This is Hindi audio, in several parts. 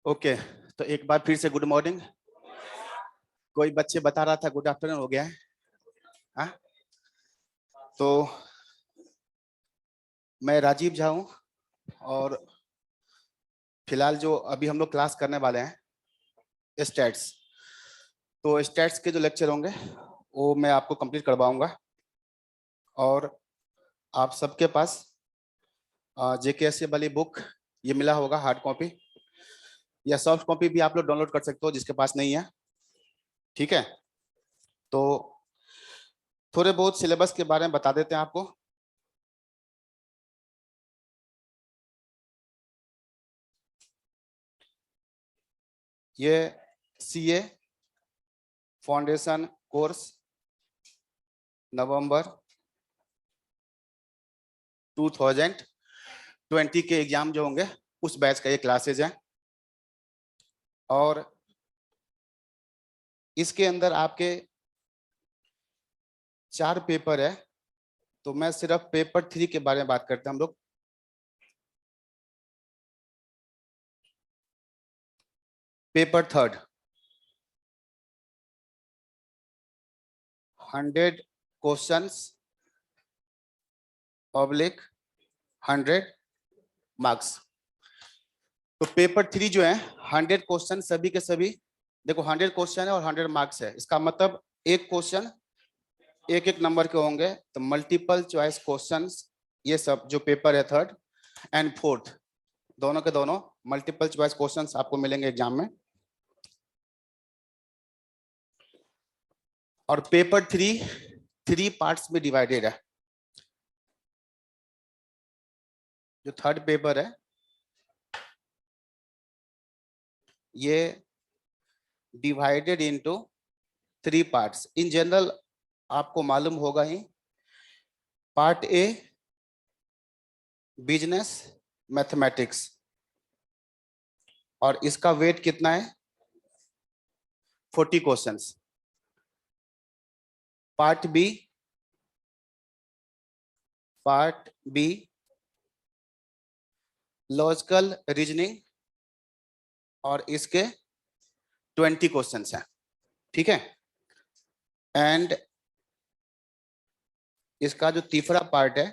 ओके, तो एक बार फिर से गुड मॉर्निंग। कोई बच्चे बता रहा था गुड आफ्टरनून हो गया है। हाँ, तो मैं राजीव झा हूँ और फिलहाल जो अभी हम लोग क्लास करने वाले हैं स्टैट्स, तो स्टैट्स के जो लेक्चर होंगे वो मैं आपको कंप्लीट करवाऊंगा। और आप सबके पास जेकेएसए वाली बुक ये मिला होगा, हार्ड कॉपी या सॉफ्ट कॉपी भी आप लोग डाउनलोड कर सकते हो जिसके पास नहीं है। ठीक है, तो थोड़े बहुत सिलेबस के बारे में बता देते हैं आपको। ये सीए फाउंडेशन कोर्स नवंबर 2020 के एग्जाम जो होंगे उस बैच का ये क्लासेज है। और इसके अंदर आपके 4 पेपर है, तो मैं सिर्फ पेपर 3 के बारे में बात करते हैं हम लोग। Paper 3 100 questions public 100 marks. तो पेपर 3 जो है 100 क्वेश्चन सभी के सभी, देखो 100 क्वेश्चन है और 100 मार्क्स है। इसका मतलब एक क्वेश्चन एक एक नंबर के होंगे, तो मल्टीपल चॉइस क्वेश्चंस ये सब जो पेपर है 3rd एंड 4th दोनों के दोनों मल्टीपल चॉइस क्वेश्चंस आपको मिलेंगे एग्जाम में। और पेपर 3 पार्ट्स में डिवाइडेड है। जो 3rd पेपर है ये divided into 3 parts. In general आपको मालूम होगा ही, पार्ट ए बिजनेस मैथमेटिक्स और इसका वेट कितना है 40 questions. Part be logical reasoning और इसके 20 क्वेश्चंस हैं। ठीक है, एंड इसका जो तीसरा पार्ट है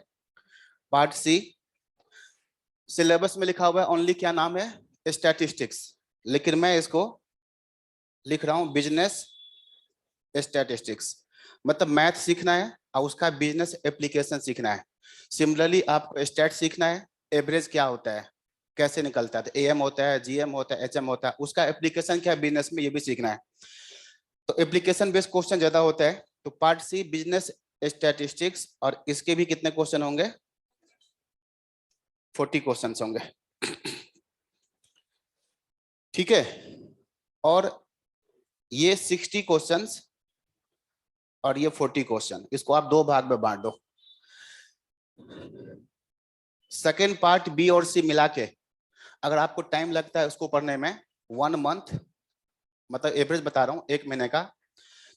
पार्ट सी, सिलेबस में लिखा हुआ है ओनली, क्या नाम है स्टैटिस्टिक्स, लेकिन मैं इसको लिख रहा हूं बिजनेस स्टैटिस्टिक्स। मतलब मैथ सीखना है और उसका बिजनेस एप्लीकेशन सीखना है। सिमिलरली आपको स्टैट सीखना है, एवरेज क्या होता है, कैसे निकलता है, एएम होता है, जीएम होता है, एचएम होता है, उसका एप्लीकेशन क्या है बिजनेस में, ये भी सीखना है। तो एप्लीकेशन बेस्ड क्वेश्चन ज्यादा होता है। तो पार्ट सी बिजनेस स्टैटिस्टिक्स और इसके भी कितने क्वेश्चन होंगे 40 क्वेश्चन होंगे। ठीक है, और ये 60 क्वेश्चंस और ये 40 क्वेश्चन, इसको आप 2 भाग में बांट दो। सेकेंड पार्ट बी और सी मिला के अगर आपको टाइम लगता है उसको पढ़ने में 1 मंथ, मतलब एवरेज बता रहा हूँ 1 महीने का,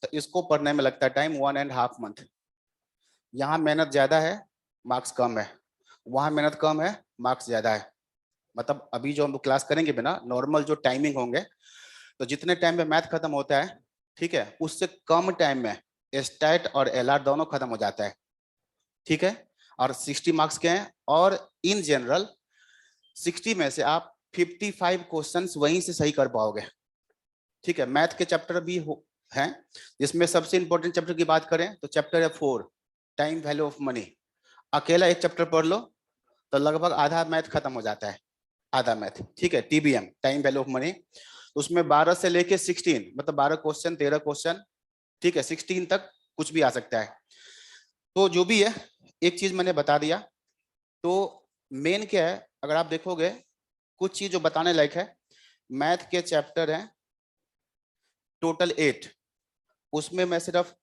तो इसको पढ़ने में लगता है टाइम 1.5 मंथ। यहाँ मेहनत ज्यादा है मार्क्स कम है, वहां मेहनत कम है मार्क्स ज्यादा है। मतलब अभी जो हम लोग क्लास करेंगे बिना नॉर्मल जो टाइमिंग होंगे, तो जितने टाइम में मैथ खत्म होता है, ठीक है, उससे कम टाइम में स्टैट और एलआर दोनों खत्म हो जाता है। ठीक है, और 60 मार्क्स के हैं और इन जनरल 60 में से आप 55 क्वेश्चंस वहीं से सही कर पाओगे। ठीक है, मैथ के चैप्टर भी हैं, जिसमें सबसे इंपॉर्टेंट चैप्टर की बात करें तो चैप्टर है 4 टाइम वैल्यू ऑफ मनी। अकेला एक चैप्टर पढ़ लो तो लगभग आधा मैथ खत्म हो जाता है, आधा मैथ। ठीक है, TBM time value of money, उसमें 12 से लेके 16, मतलब 12 क्वेश्चन 13 क्वेश्चन, ठीक है, 16 तक कुछ भी आ सकता है। तो जो भी है एक चीज मैंने बता दिया। तो मेन क्या है, अगर आप देखोगे कुछ चीज जो बताने लायक है, मैथ के चैप्टर हैं टोटल 8, उसमें मैं सिर्फ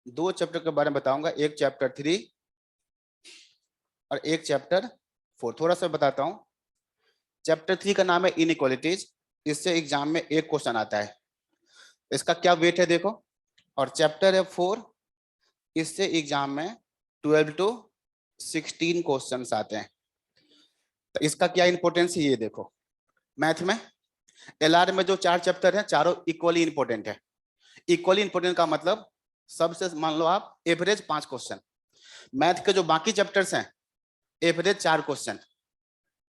2 चैप्टर के बारे में बताऊंगा, एक चैप्टर 3 और एक चैप्टर 4। थोड़ा सा बताता हूं। चैप्टर 3 का नाम है इनइक्वालिटीज, इससे एग्जाम में एक क्वेश्चन आता है, इसका क्या वेट है देखो। और चैप्टर है 4, इससे एग्जाम में 12 to 16 क्वेश्चन आते हैं। तो इसका क्या इंपॉर्टेंस है ये देखो। मैथ में LR में जो 4 चैप्टर हैं चारों इक्वली इंपॉर्टेंट है। इक्वली इंपॉर्टेंट का मतलब सबसे मान लो आप एवरेज 5 क्वेश्चन। मैथ के जो बाकी चैप्टर्स हैं एवरेज 4 क्वेश्चन,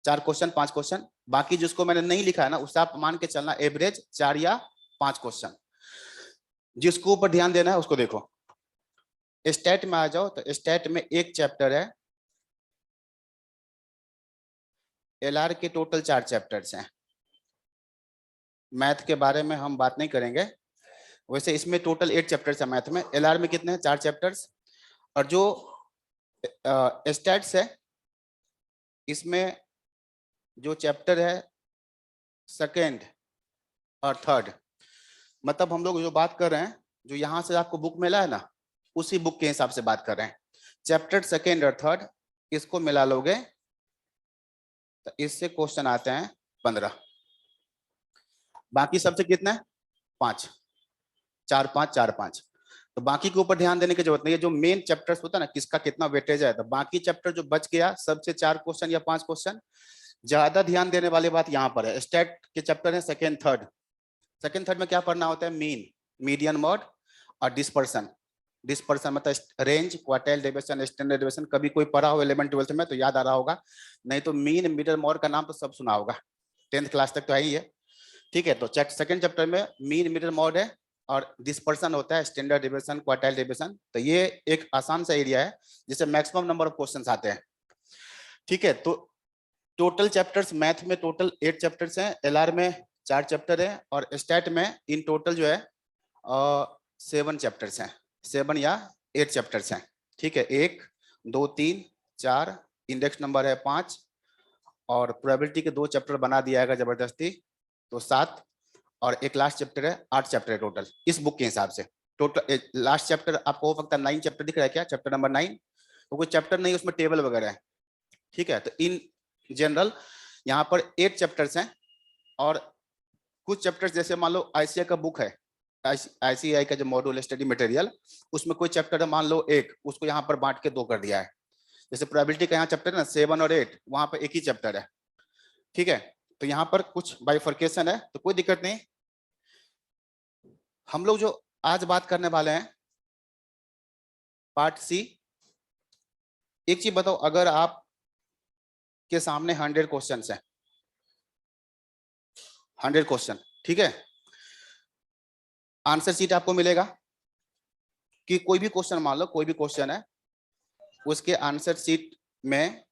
4 क्वेश्चन 5 क्वेश्चन। बाकी जिसको मैंने नहीं लिखा है ना उससे आप मान के चलना एवरेज 4 या 5 क्वेश्चन। जिसको ऊपर ध्यान देना है उसको देखो। स्टैट में आ जाओ तो स्टैट में एक चैप्टर है, LR के टोटल 4 चैप्टर्स हैं। मैथ के बारे में हम बात नहीं करेंगे, वैसे इसमें टोटल 8 चैप्टर्स है मैथ में। LR में कितने हैं? 4 चैप्टर्स। और जो स्टैट्स है इसमें जो चैप्टर है सेकेंड और थर्ड, मतलब हम लोग जो बात कर रहे हैं जो यहाँ से आपको बुक मिला है ना उसी बुक के हिसाब से बात कर रहे हैं। चैप्टर सेकेंड और थर्ड इसको मिला लोगे तो इससे क्वेश्चन आते हैं 15। बाकी सबसे कितना है? 5, 4 5 4 5। तो बाकी के ऊपर ध्यान देने की जरूरत नहीं है। जो मेन चैप्टर्स होता है ना किसका कितना वेटेज है, तो बाकी चैप्टर जो बच गया सबसे 4 क्वेश्चन या 5 क्वेश्चन। ज्यादा ध्यान देने वाली बात यहाँ पर है, स्टैट के चैप्टर है सेकेंड थर्ड। सेकेंड थर्ड में क्या पढ़ना होता है? मीन, मीडियन मोड और डिस्पर्सन। डिस्पर्सन मतलब range, quartile deviation, standard deviation. कभी कोई पढ़ा हो 11 12 में तो याद आ रहा होगा, नहीं तो मीन मीडियन मोड का नाम तो सब सुना होगा, 10th क्लास तक तो है ही है। ठीक है, तो सेकंड चैप्टर में मीन मीडियन मोड है और डिस्पर्सन होता है, स्टैंडर्ड डेविएशन, क्वार्टाइल डेविएशन। तो ये एक आसान सा एरिया है जिससे मैक्सिमम नंबर ऑफ क्वेश्चंस आते हैं। ठीक है, तो टोटल चैप्टर्स मैथ में टोटल 8 चैप्टर्स हैं, LR में 4 चैप्टर है और स्टैट में इन टोटल जो है 7 चैप्टर्स हैं, 7 या 8 चैप्टर्स हैं। ठीक है, 1 2 3 4, इंडेक्स नंबर है 5 और प्रोबेबिलिटी के 2 चैप्टर बना दिया है जबरदस्ती तो 7 और एक लास्ट चैप्टर है, 8 चैप्टर है टोटल इस बुक के हिसाब से। टोटल लास्ट चैप्टर आपको हो सकता है 9 चैप्टर दिख रहा है क्या? चैप्टर नंबर 9 तो कोई चैप्टर नहीं, उसमें टेबल वगैरह है। ठीक है, तो इन जनरल यहाँ पर 8 चैप्टर्स हैं और कुछ चैप्टर्स जैसे मान लो ICI का बुक है, ICI का जो मॉड्यूल स्टडी मटेरियल, उसमें कोई चैप्टर है मान लो 1, उसको यहाँ पर बांट के 2 कर दिया है। जैसे प्रोबेबिलिटी का यहाँ चैप्टर है ना 7 और 8, वहां पर एक ही चैप्टर है। ठीक है, तो यहाँ पर कुछ बाइफर्केशन है तो कोई दिक्कत नहीं। हम लोग जो आज बात करने वाले हैं पार्ट सी। एक चीज बताओ, अगर आप के सामने 100 क्वेश्चन है, 100 क्वेश्चन, ठीक है, आंसर शीट आपको मिलेगा कि कोई भी क्वेश्चन मान लो कोई भी क्वेश्चन है, उसके आंसर शीट में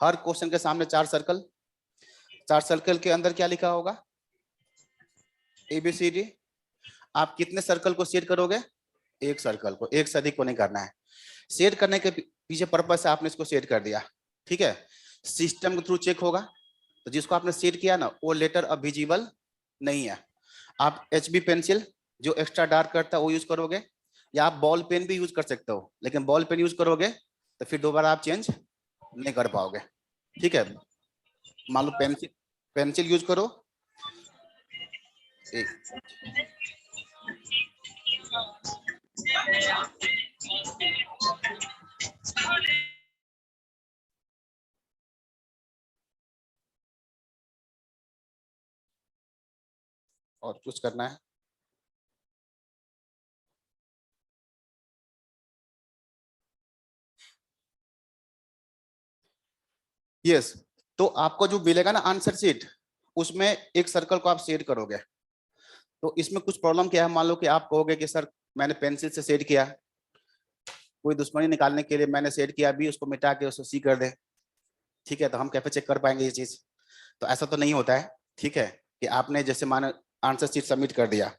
हर क्वेश्चन के सामने 4 सर्कल, 4 सर्कल के अंदर क्या लिखा होगा? ABCD। आप कितने सर्कल को सेट करोगे? एक सर्कल को, एक से अधिक को नहीं करना है। सेट करने के पीछे पर्पस से आपने इसको सेट कर दिया। ठीक है, सिस्टम के थ्रू चेक होगा तो जिसको आपने सेट किया ना वो लेटर अब विजिबल नहीं है। आप HB पेंसिल जो एक्स्ट्रा डार्क करता है वो यूज करोगे या आप बॉल पेन भी यूज कर सकते हो, लेकिन बॉल पेन यूज करोगे तो फिर दोबारा आप चेंज नहीं कर पाओगे। ठीक है, मान लो पेंसिल, पेंसिल यूज करो। एक और कुछ करना है? यस, तो आपको जो मिलेगा ना आंसर शीट, उसमें एक सर्कल को आप सेट करोगे। तो इसमें कुछ प्रॉब्लम क्या है, मान लो कि आप कहोगे कि सर मैंने पेंसिल से सेट किया, कोई दुश्मनी निकालने के लिए मैंने सेट किया भी, उसको मिटा के उसको सी कर दे। ठीक है, तो हम कैसे चेक कर पाएंगे ये चीज? तो ऐसा तो नहीं होता है। ठीक है, कि आपने जैसे माने आंसर शीट सबमिट कर दिया,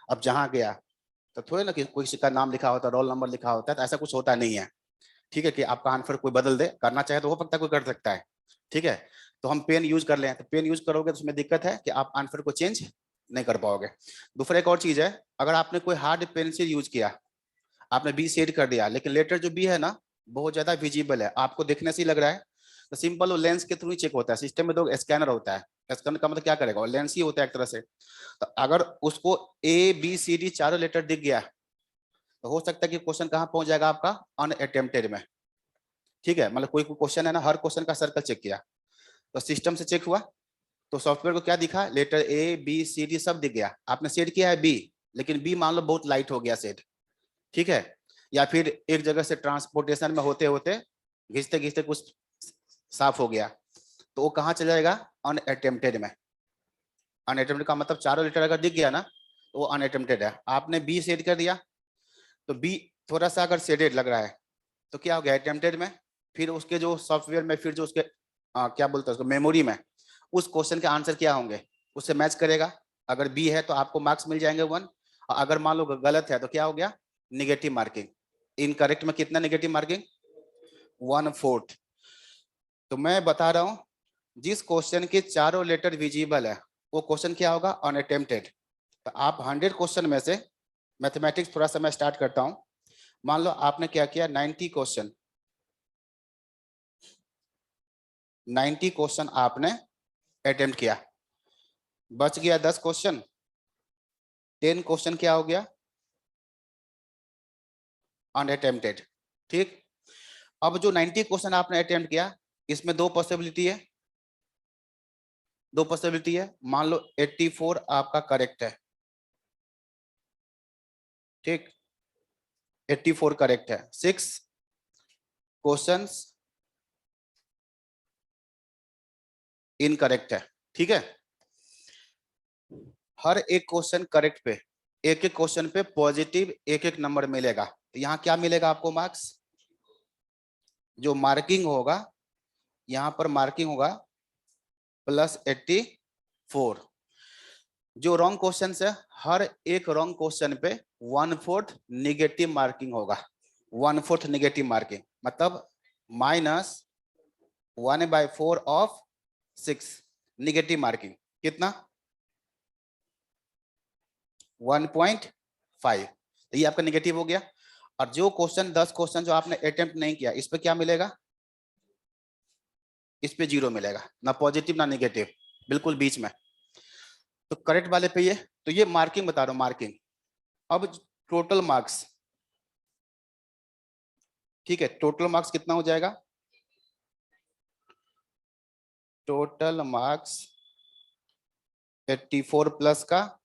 अब जहां गया तो थोड़े ना कि कोई किसी का नाम लिखा होता है, रोल नंबर लिखा होता है, तो ऐसा कुछ होता नहीं है। ठीक है, कि आपका आंसर कोई बदल दे, करना चाहे तो हो सकता है कोई कर सकता है। ठीक है, तो हम पेन यूज कर लें, तो पेन यूज करोगे तो उसमें दिक्कत है कि आप आंसर को चेंज नहीं कर पाओगे। दूसरा एक और चीज है, अगर आपने कोई हार्ड पेंसिल यूज किया, आपने बी सेट कर दिया, लेकिन लेटर जो बी है ना बहुत ज्यादा विजिबल है, आपको देखने से ही लग रहा है, तो सिंपल वो लेंस के थ्रू ही चेक होता है। सिस्टम में तो स्कैनर होता है, स्कैनर का मतलब क्या करेगा, वो लेंस ही होता है एक तरह से। तो अगर उसको ABCD चारों लेटर दिख गया तो हो सकता है कि क्वेश्चन कहाँ पहुंच जाएगा आपका? अनअटेम्प्टेड में। ठीक है, मतलब कोई क्वेश्चन है ना, हर क्वेश्चन का सर्कल चेक किया तो सिस्टम से चेक हुआ, तो सॉफ्टवेयर को क्या दिखा, letter A B C D सब दिख गया, आपने सेट किया है बी, लेकिन बी मान लो बहुत लाइट हो गया सेट, ठीक है, या फिर एक जगह से ट्रांसपोर्टेशन में होते होते घिसते घिसते कुछ साफ हो गया, तो वो कहाँ चला जाएगा, अनअटेम्प्टेड में। अनअटेम्प्टेड का मतलब चारों लेटर अगर दिख गया ना तो वो अनअटेम्प्टेड है। आपने बी सेट कर दिया तो बी थोड़ा सा अगर सेडेड लग रहा है तो क्या हो गया, अटेम्प्टेड में। फिर उसके जो सॉफ्टवेयर में फिर जो उसके क्या बोलते हैं उसको, मेमोरी में उस क्वेश्चन के आंसर क्या होंगे उससे मैच करेगा। अगर बी है तो आपको मार्क्स मिल जाएंगे 1, और अगर मान लो गलत है तो क्या हो गया, निगेटिव मार्किंग। इनकरेक्ट में कितना निगेटिव मार्किंग, 1/4। तो मैं बता रहा हूं जिस क्वेश्चन के चारों लेटर विजिबल है वो क्वेश्चन क्या होगा, अनअटेम्प्टेड। तो आप 100 क्वेश्चन में से, मैथमेटिक्स थोड़ा सा मैं स्टार्ट करता हूं, मान लो आपने क्या किया, 90 क्वेश्चन, 90 क्वेश्चन आपने अटेम्प्ट किया, बच गया 10 क्वेश्चन, 10 क्वेश्चन क्या हो गया, अनअटेम्प्टेड। ठीक, अब जो 90 क्वेश्चन आपने अटेम्प्ट किया इसमें दो पॉसिबिलिटी है, दो पॉसिबिलिटी है। मान लो 84 आपका करेक्ट है, ठीक, 84 करेक्ट है, 6 क्वेश्चंस इनकरेक्ट है, ठीक है। हर एक क्वेश्चन करेक्ट पे, एक एक क्वेश्चन पे पॉजिटिव एक एक नंबर मिलेगा। तो यहाँ क्या मिलेगा आपको, मार्क्स, जो मार्किंग होगा यहाँ पर मार्किंग होगा +84। जो रॉन्ग क्वेश्चन है हर एक रॉन्ग क्वेश्चन पे 1/4 निगेटिव मार्किंग होगा, 1/4 निगेटिव मार्किंग, मतलब -1/4 ऑफ 6 निगेटिव मार्किंग, कितना, 1.5। तो ये आपका निगेटिव हो गया। और जो क्वेश्चन 10 क्वेश्चन जो आपने अटेम्प्ट नहीं किया इस पे क्या मिलेगा, इस पे 0 मिलेगा, ना पॉजिटिव ना निगेटिव, बिल्कुल बीच में। तो करेक्ट वाले पे ये, तो ये मार्किंग बता रहा हूं, मार्किंग। अब टोटल मार्क्स, ठीक है, टोटल मार्क्स कितना हो जाएगा, टोटल मार्क्स 84 प्लस का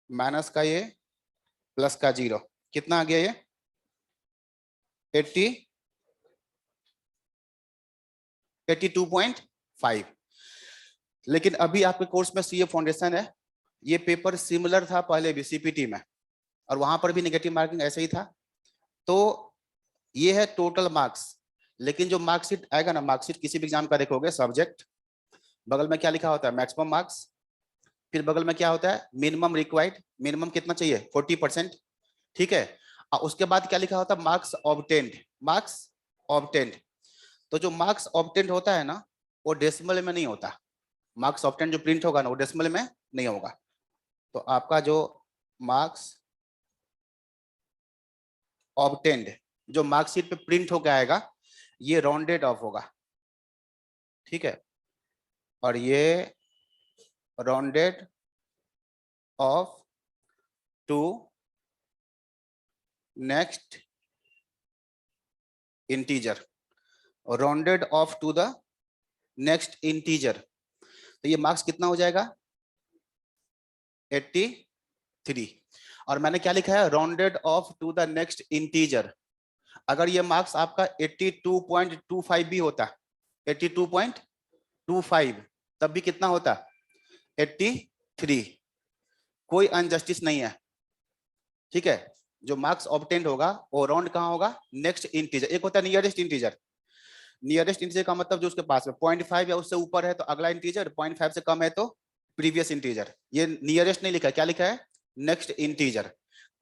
माइनस का ये प्लस का 0, कितना आ गया ये 82.5। लेकिन अभी आपके कोर्स में सीए फाउंडेशन है, ये पेपर सिमिलर था पहले भी सीपीटी में, और वहां पर भी नेगेटिव मार्किंग ऐसे ही था। तो ये है टोटल मार्क्स, लेकिन जो मार्कशीट आएगा ना, मार्कशीट किसी भी एग्जाम का देखोगे, सब्जेक्ट बगल में क्या लिखा होता है, मैक्सिमम मार्क्स, फिर बगल में क्या होता है, मिनिमम रिक्वायर्ड, मिनिमम कितना चाहिए 40%, ठीक है। और उसके बाद क्या लिखा होता है, मार्क्स ऑब्टेन्ड, मार्क्स ऑब्टेन्ड। तो जो मार्क्स ऑब्टेन्ड होता है ना वो डेसिमल में नहीं होता, मार्क्स ऑब्टेन्ड जो प्रिंट होगा ना वो डेसिमल में नहीं होगा। तो आपका जो मार्क्स ऑब्टेन्ड जो मार्कशीट पे प्रिंट होकर आएगा ये राउंडेड ऑफ होगा, ठीक है, और ये rounded off to next integer, rounded off to the next integer. तो ये मार्क्स कितना हो जाएगा 83। और मैंने क्या लिखा है, rounded off to the next integer. अगर ये मार्क्स आपका 82.25 भी होता, 82.25, तब भी कितना होता 83, कोई अनजस्टिस नहीं है, ठीक है। जो मार्क्स ऑब्टेन्ड होगा वो राउंड कहाँ होगा, नेक्स्ट इंटीजर। एक होता है नियरेस्ट इंटीजर, नियरेस्ट इंटीजर का मतलब जो उसके पास में 0.5 या उससे ऊपर है तो अगला इंटीजर, 0.5 से कम है तो प्रीवियस इंटीजर। ये नियरेस्ट नहीं लिखा है, क्या लिखा है, नेक्स्ट इंटीजर।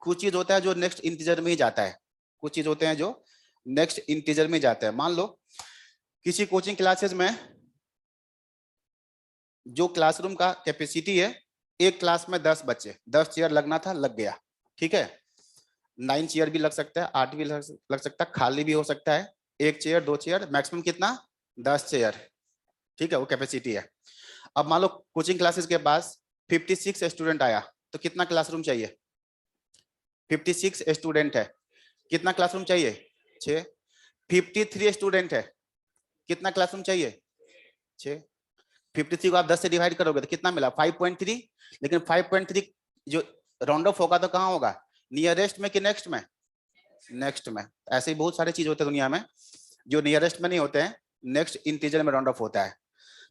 कुछ चीज होता है जो नेक्स्ट इंटीजर में ही जाता है, कुछ चीज होते हैं जो नेक्स्ट इंटीजर में जाता है। मान लो किसी कोचिंग क्लासेस में जो क्लासरूम का कैपेसिटी है, एक क्लास में 10 बच्चे, 10 चेयर लगना था, लग गया, ठीक है। 9 चेयर भी लग सकता है, 8 भी लग सकता है, खाली भी हो सकता है, 1 चेयर 2 चेयर, मैक्सिमम कितना 10 चेयर, ठीक है, वो कैपेसिटी है। अब मान लो कोचिंग क्लासेस के पास 56 स्टूडेंट आया तो कितना क्लासरूम चाहिए, 56 स्टूडेंट है, कितना क्लासरूम चाहिए 6। 53 स्टूडेंट है, कितना क्लासरूम चाहिए 6। 53 को आप 10 से डिवाइड करोगे तो कितना मिला 5.3, लेकिन 5.3 जो राउंड ऑफ होगा तो कहाँ होगा, नियरेस्ट में कि नेक्स्ट में, नेक्स्ट में। ऐसे ही बहुत सारे चीज होते हैं दुनिया में जो नियरेस्ट में नहीं होते हैं, नेक्स्ट इंटीजर में राउंड ऑफ होता है।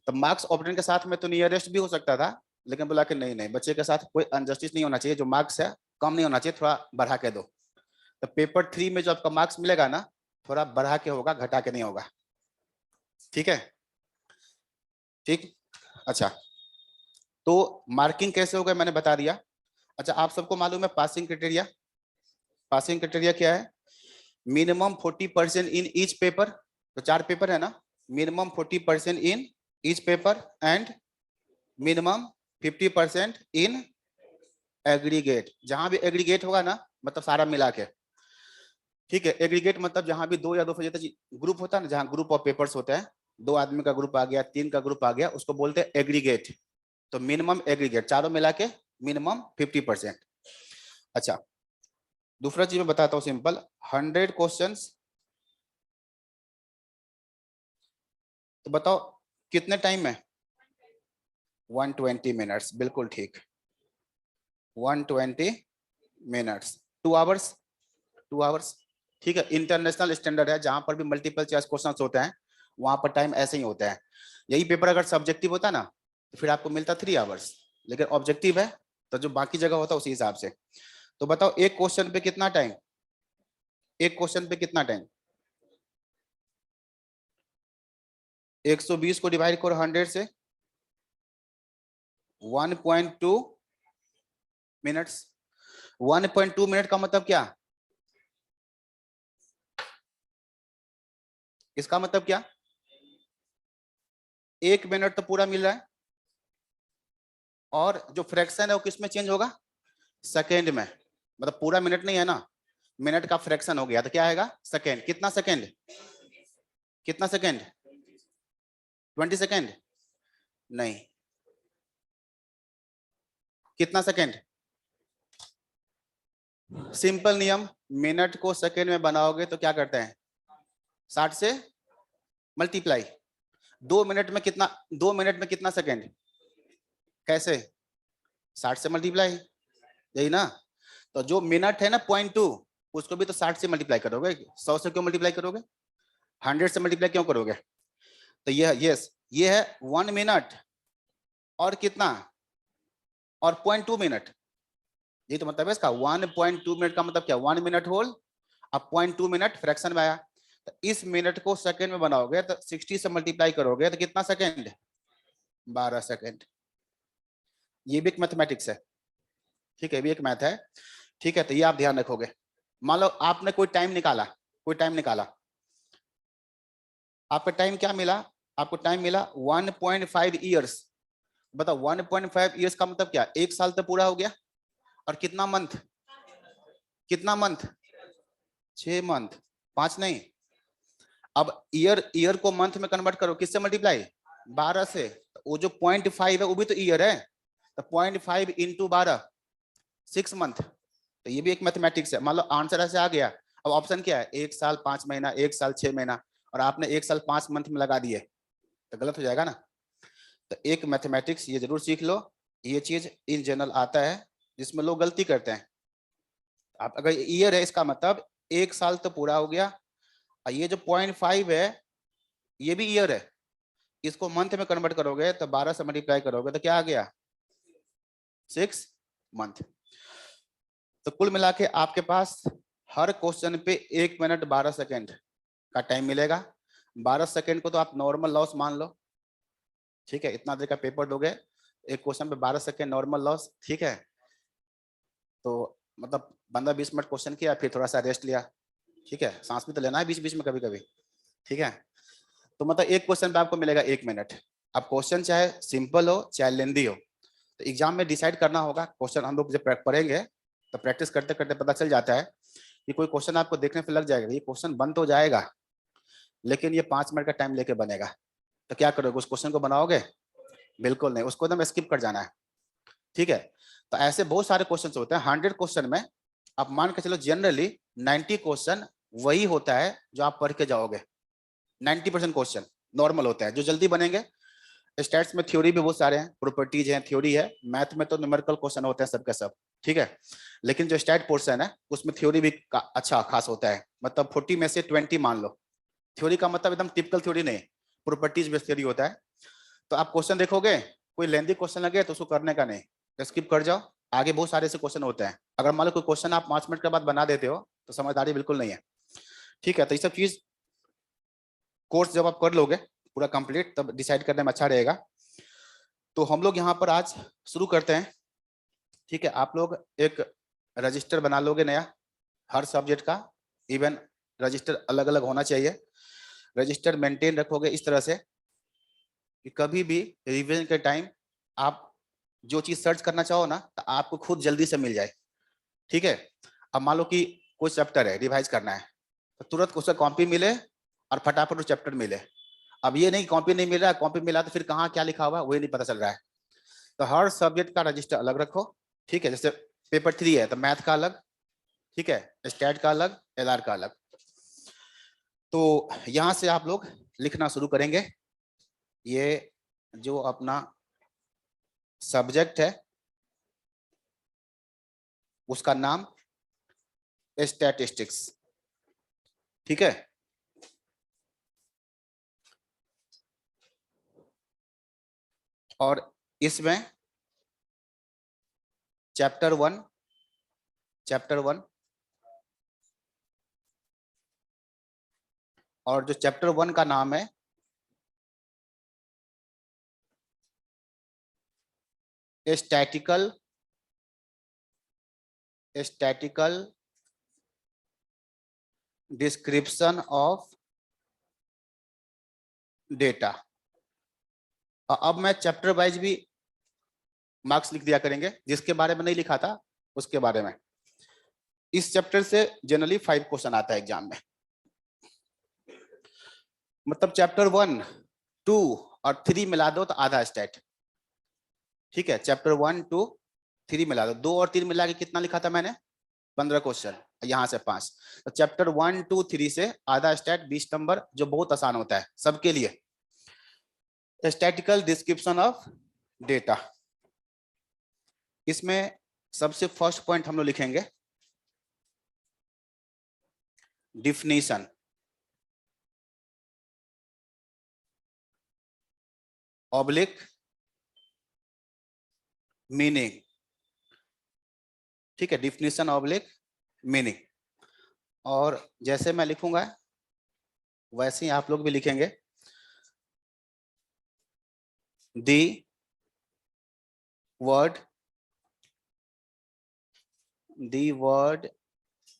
तो मार्क्स ऑपरेटर के साथ में तो नियरेस्ट भी हो सकता था, लेकिन बोला कि नहीं नहीं, बच्चे के साथ कोई अनजस्टिस नहीं होना चाहिए, जो मार्क्स है कम नहीं होना चाहिए, थोड़ा बढ़ा के दो। तो पेपर 3 में जो आपका मार्क्स मिलेगा ना, थोड़ा बढ़ा के होगा, घटा के नहीं होगा। ठीक है, ठीक। अच्छा, तो मार्किंग कैसे होगा मैंने बता दिया। अच्छा, आप सबको मालूम है पासिंग क्राइटेरिया, पासिंग क्राइटेरिया क्या है, मिनिमम 40% इन ईच पेपर। तो 4 पेपर है ना, minimum 40% in each paper and minimum 50% in aggregate. जहां भी एग्रीगेट होगा ना, मतलब सारा मिला के, ठीक है। एग्रीगेट मतलब जहां भी 2 या 2 से ज्यादा ग्रुप होता है ना, जहां ग्रुप ऑफ पेपर्स होते हैं, 2 आदमी का ग्रुप आ गया, 3 का ग्रुप आ गया, उसको बोलते हैं एग्रीगेट। तो मिनिमम एग्रीगेट चारों मिला के मिनिमम 50%। अच्छा, दूसरा चीज मैं बताता हूँ सिंपल, 100 क्वेश्चंस, तो बताओ कितने टाइम में, 120 मिनट्स, बिल्कुल ठीक, 120 मिनट्स, 2 आवर्स, 2 आवर्स। ठीक है, इंटरनेशनल स्टैंडर्ड है, जहां पर भी मल्टीपल चॉइस क्वेश्चंस होते हैं वहां पर टाइम ऐसे ही होता है। यही पेपर अगर सब्जेक्टिव होता ना तो फिर आपको मिलता 3 आवर्स, लेकिन ऑब्जेक्टिव है तो जो बाकी जगह होता है उसी हिसाब से। तो बताओ एक क्वेश्चन पे कितना टाइम, एक क्वेश्चन पे कितना टाइम, 120 को डिवाइड करो 100 से, 1.2 मिनट्स। 1.2 मिनट का मतलब क्या, इसका मतलब क्या, 1 मिनट तो पूरा मिल रहा है, और जो फ्रैक्शन है वो किस में चेंज होगा, सेकेंड में। मतलब पूरा मिनट नहीं है ना, मिनट का फ्रैक्शन हो गया तो क्या आएगा, सेकेंड। कितना सेकेंड, कितना सेकेंड, 20 सेकेंड, नहीं, कितना सेकेंड, सिंपल नियम, मिनट को सेकेंड में बनाओगे तो क्या करते हैं, 60 से मल्टीप्लाई। 2 मिनट में कितना, 2 मिनट में कितना सेकेंड, कैसे, 60 से मल्टीप्लाई, यही ना। तो जो मिनट है ना 0.2, उसको भी तो 60 से मल्टीप्लाई करोगे, 100 से क्यों मल्टीप्लाई करोगे, 100 से मल्टीप्लाई क्यों करोगे। तो ये है 1 मिनट और कितना, और 0.2 मिनट, ये तो मतलब है इसका। 1.2 मिनट का मतलब क्या, 1 मिनट होल, अब 0.2 मिनट फ्रैक्शन में आया। तो इस मिनट को सेकंड में बनाओगे तो 60 से मल्टीप्लाई करोगे तो कितना सेकंड, 12 सेकंड। ये भी एक मैथमेटिक्स है, ठीक है, भी एक मैथ है, ठीक है। तो ये आप ध्यान रखोगे। मान लो आपने कोई टाइम निकाला, कोई टाइम निकाला, आपका टाइम क्या मिला, आपको टाइम मिला 1.5 ईयर्स। बताओ 1.5 ईयर्स का मतलब क्या, 1 साल तो पूरा हो गया, और कितना मंथ, कितना मंथ, 6 मंथ, 5 नहीं। अब ईयर, ईयर को मंथ में कन्वर्ट करो, किससे मल्टीप्लाई, 12 से। वो जो 0.5 है वो भी तो ईयर है, तो 0.5 इंटू 12, 6 मंथ। तो ये भी एक मैथमेटिक्स है। मान लो आंसर ऐसे आ गया, अब ऑप्शन क्या है, 1 साल 5 महीना, 1 साल 6 महीना, और आपने 1 साल 5 मंथ में लगा दिए, तो गलत हो जाएगा ना। तो एक मैथमेटिक्स ये जरूर सीख लो, ये चीज इन जनरल आता है जिसमें लोग गलती करते हैं। आप अगर ईयर है, इसका मतलब 1 साल तो पूरा हो गया, और ये जो 0.5 है ये भी ईयर है, इसको मंथ में कन्वर्ट करोगे तो 12 से मल्टीप्लाई करोगे तो क्या आ गया, 6 मंथ। तो कुल मिला के आपके पास हर क्वेश्चन पे 1 मिनट 12 सेकेंड का टाइम मिलेगा। 12 सेकेंड को तो आप नॉर्मल लॉस मान लो, ठीक है। इतना देर का पेपर दोगे, एक क्वेश्चन पे 12 सेकेंड नॉर्मल लॉस, ठीक है। तो मतलब 15-20 मिनट क्वेश्चन किया, फिर थोड़ा सा रेस्ट लिया, ठीक है, सांस भी तो लेना है बीच बीच में कभी कभी, ठीक है। तो मतलब एक क्वेश्चन पे आपको मिलेगा 1 मिनट। अब क्वेश्चन चाहे सिंपल हो चाहे लेंदी हो, तो एग्जाम में डिसाइड करना होगा। क्वेश्चन हम लोग जब पढ़ेंगे तो प्रैक्टिस करते करते पता चल जाता है कि कोई क्वेश्चन आपको देखने पे लग जाएगा, ये क्वेश्चन बन तो जाएगा लेकिन ये 5 मिनट का टाइम लेके बनेगा। तो क्या करोगे, उस क्वेश्चन को बनाओगे, बिल्कुल नहीं, उसको एकदम स्किप कर जाना है, ठीक है। तो ऐसे बहुत सारे क्वेश्चन होते हैं। 100 क्वेश्चन में आप मान के चलो जनरली 90 क्वेश्चन वही होता है जो आप पढ़ के जाओगे। 90% क्वेश्चन नॉर्मल होता है जो जल्दी बनेंगे, स्टैट्स में थ्योरी भी बहुत सारे हैं, प्रॉपर्टीज हैं, थ्योरी है। मैथ में तो न्यूमेरिकल क्वेश्चन होते हैं सबके सब, ठीक है। लेकिन जो स्टैट पोर्शन है उसमें थ्योरी भी अच्छा खास होता है, मतलब 40 में से 20 मान लो। थ्योरी का मतलब एकदम टिपिकल थ्योरी नहीं, प्रॉपर्टीज बेस्ड थ्योरी होता है। तो आप क्वेश्चन देखोगे, कोई लेंदी क्वेश्चन लगे तो उसको करने का नहीं, स्किप कर जाओ। आगे बहुत सारे ऐसे क्वेश्चन होते हैं, अगर मान लो कोई क्वेश्चन आप 5 मिनट के बाद बना देते हो तो समझदारी बिल्कुल नहीं है, ठीक है। तो ये सब चीज कोर्स जब आप कर लोगे पूरा कंप्लीट तब डिसाइड करने में अच्छा रहेगा। तो हम लोग यहाँ पर आज शुरू करते हैं, ठीक है। आप लोग एक रजिस्टर बना लोगे नया हर सब्जेक्ट का, इवन रजिस्टर अलग अलग होना चाहिए। रजिस्टर मेंटेन रखोगे इस तरह से कि कभी भी रिवीजन के टाइम आप जो चीज सर्च करना चाहो ना तो आपको खुद जल्दी से मिल जाए, ठीक है। अब मान लो कि कोई चैप्टर है रिवाइज करना है तो तुरंत उसका कॉपी मिले और फटाफट उस चैप्टर मिले। अब ये नहीं कॉपी नहीं मिल रहा है, कॉपी मिला तो फिर कहाँ क्या लिखा हुआ वही नहीं पता चल रहा है। तो हर सब्जेक्ट का रजिस्टर अलग रखो, ठीक है। जैसे पेपर 3 है तो मैथ का अलग, ठीक है, स्टैट का अलग, एलआर का अलग। तो यहां से आप लोग लिखना शुरू करेंगे। ये जो अपना सब्जेक्ट है उसका नाम स्टैटिस्टिक्स, ठीक है। और इसमें चैप्टर 1 और जो चैप्टर 1 का नाम है statistical statistical description of data. अब मैं चैप्टर वाइज भी मार्क्स लिख दिया करेंगे, जिसके बारे में नहीं लिखा था उसके बारे में। इस चैप्टर से जनरली 5 क्वेश्चन आता है एग्जाम में, मतलब चैप्टर 1, 2 और 3 मिला दो तो आधा स्टैट, ठीक है। चैप्टर 1, 2, 3 मिला दो, 2 और 3 मिला के कितना लिखा था मैंने, 15 क्वेश्चन, यहाँ से 5। तो चैप्टर 1, 2, 3 से आधा स्टैट 20 नंबर, जो बहुत आसान होता है सबके लिए। स्टैटिकल डिस्क्रिप्शन ऑफ डेटा, इसमें सबसे फर्स्ट पॉइंट हम लोग लिखेंगे डिफिनीशन ऑब्लिक मीनिंग, ठीक है, डिफिनीशन ऑब्लिक मीनिंग। और जैसे मैं लिखूंगा वैसे ही आप लोग भी लिखेंगे। The word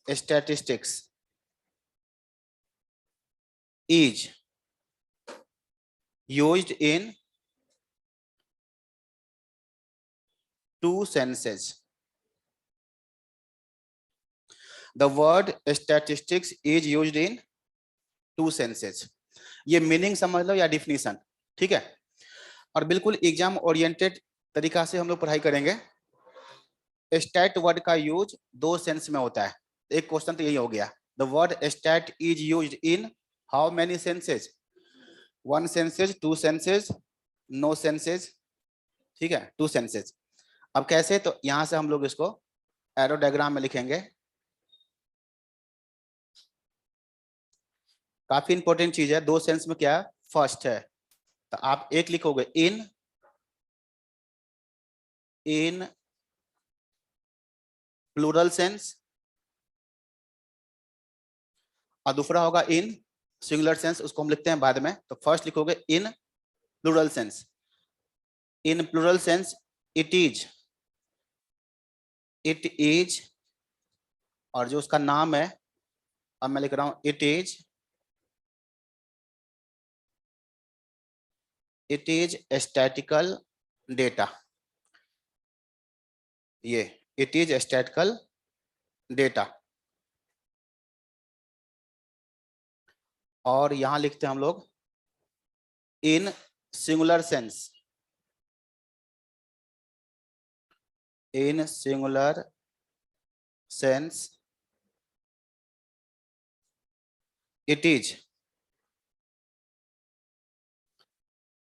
statistics is used in 2 senses. The word statistics is used in 2 senses. ये मीनिंग समझ लो या डिफिनीशन, ठीक है। और बिल्कुल एग्जाम ओरिएंटेड तरीका से हम लोग पढ़ाई करेंगे। स्टैट वर्ड का यूज 2 सेंस में होता है, एक क्वेश्चन तो यही हो गया। The word stat is used in how many senses, 1 senses, 2 senses, no senses, ठीक है, 2 सेंसेज। अब कैसे, तो यहां से हम लोग इसको एरो डायग्राम में लिखेंगे। काफी इंपॉर्टेंट चीज है, 2 सेंस में क्या फर्स्ट है, तो आप एक लिखोगे इन प्लूरल सेंस, और दूसरा होगा इन सिंगुलर सेंस, उसको हम लिखते हैं बाद में। तो फर्स्ट लिखोगे in plural sense. In plural sense it is, और जो उसका नाम है अब मैं लिख रहा हूं इट इज स्टैटिकल डेटा। ये इट इज स्टैटिकल डेटा। और यहां लिखते हैं हम लोग इन singular sense, in singular sense it is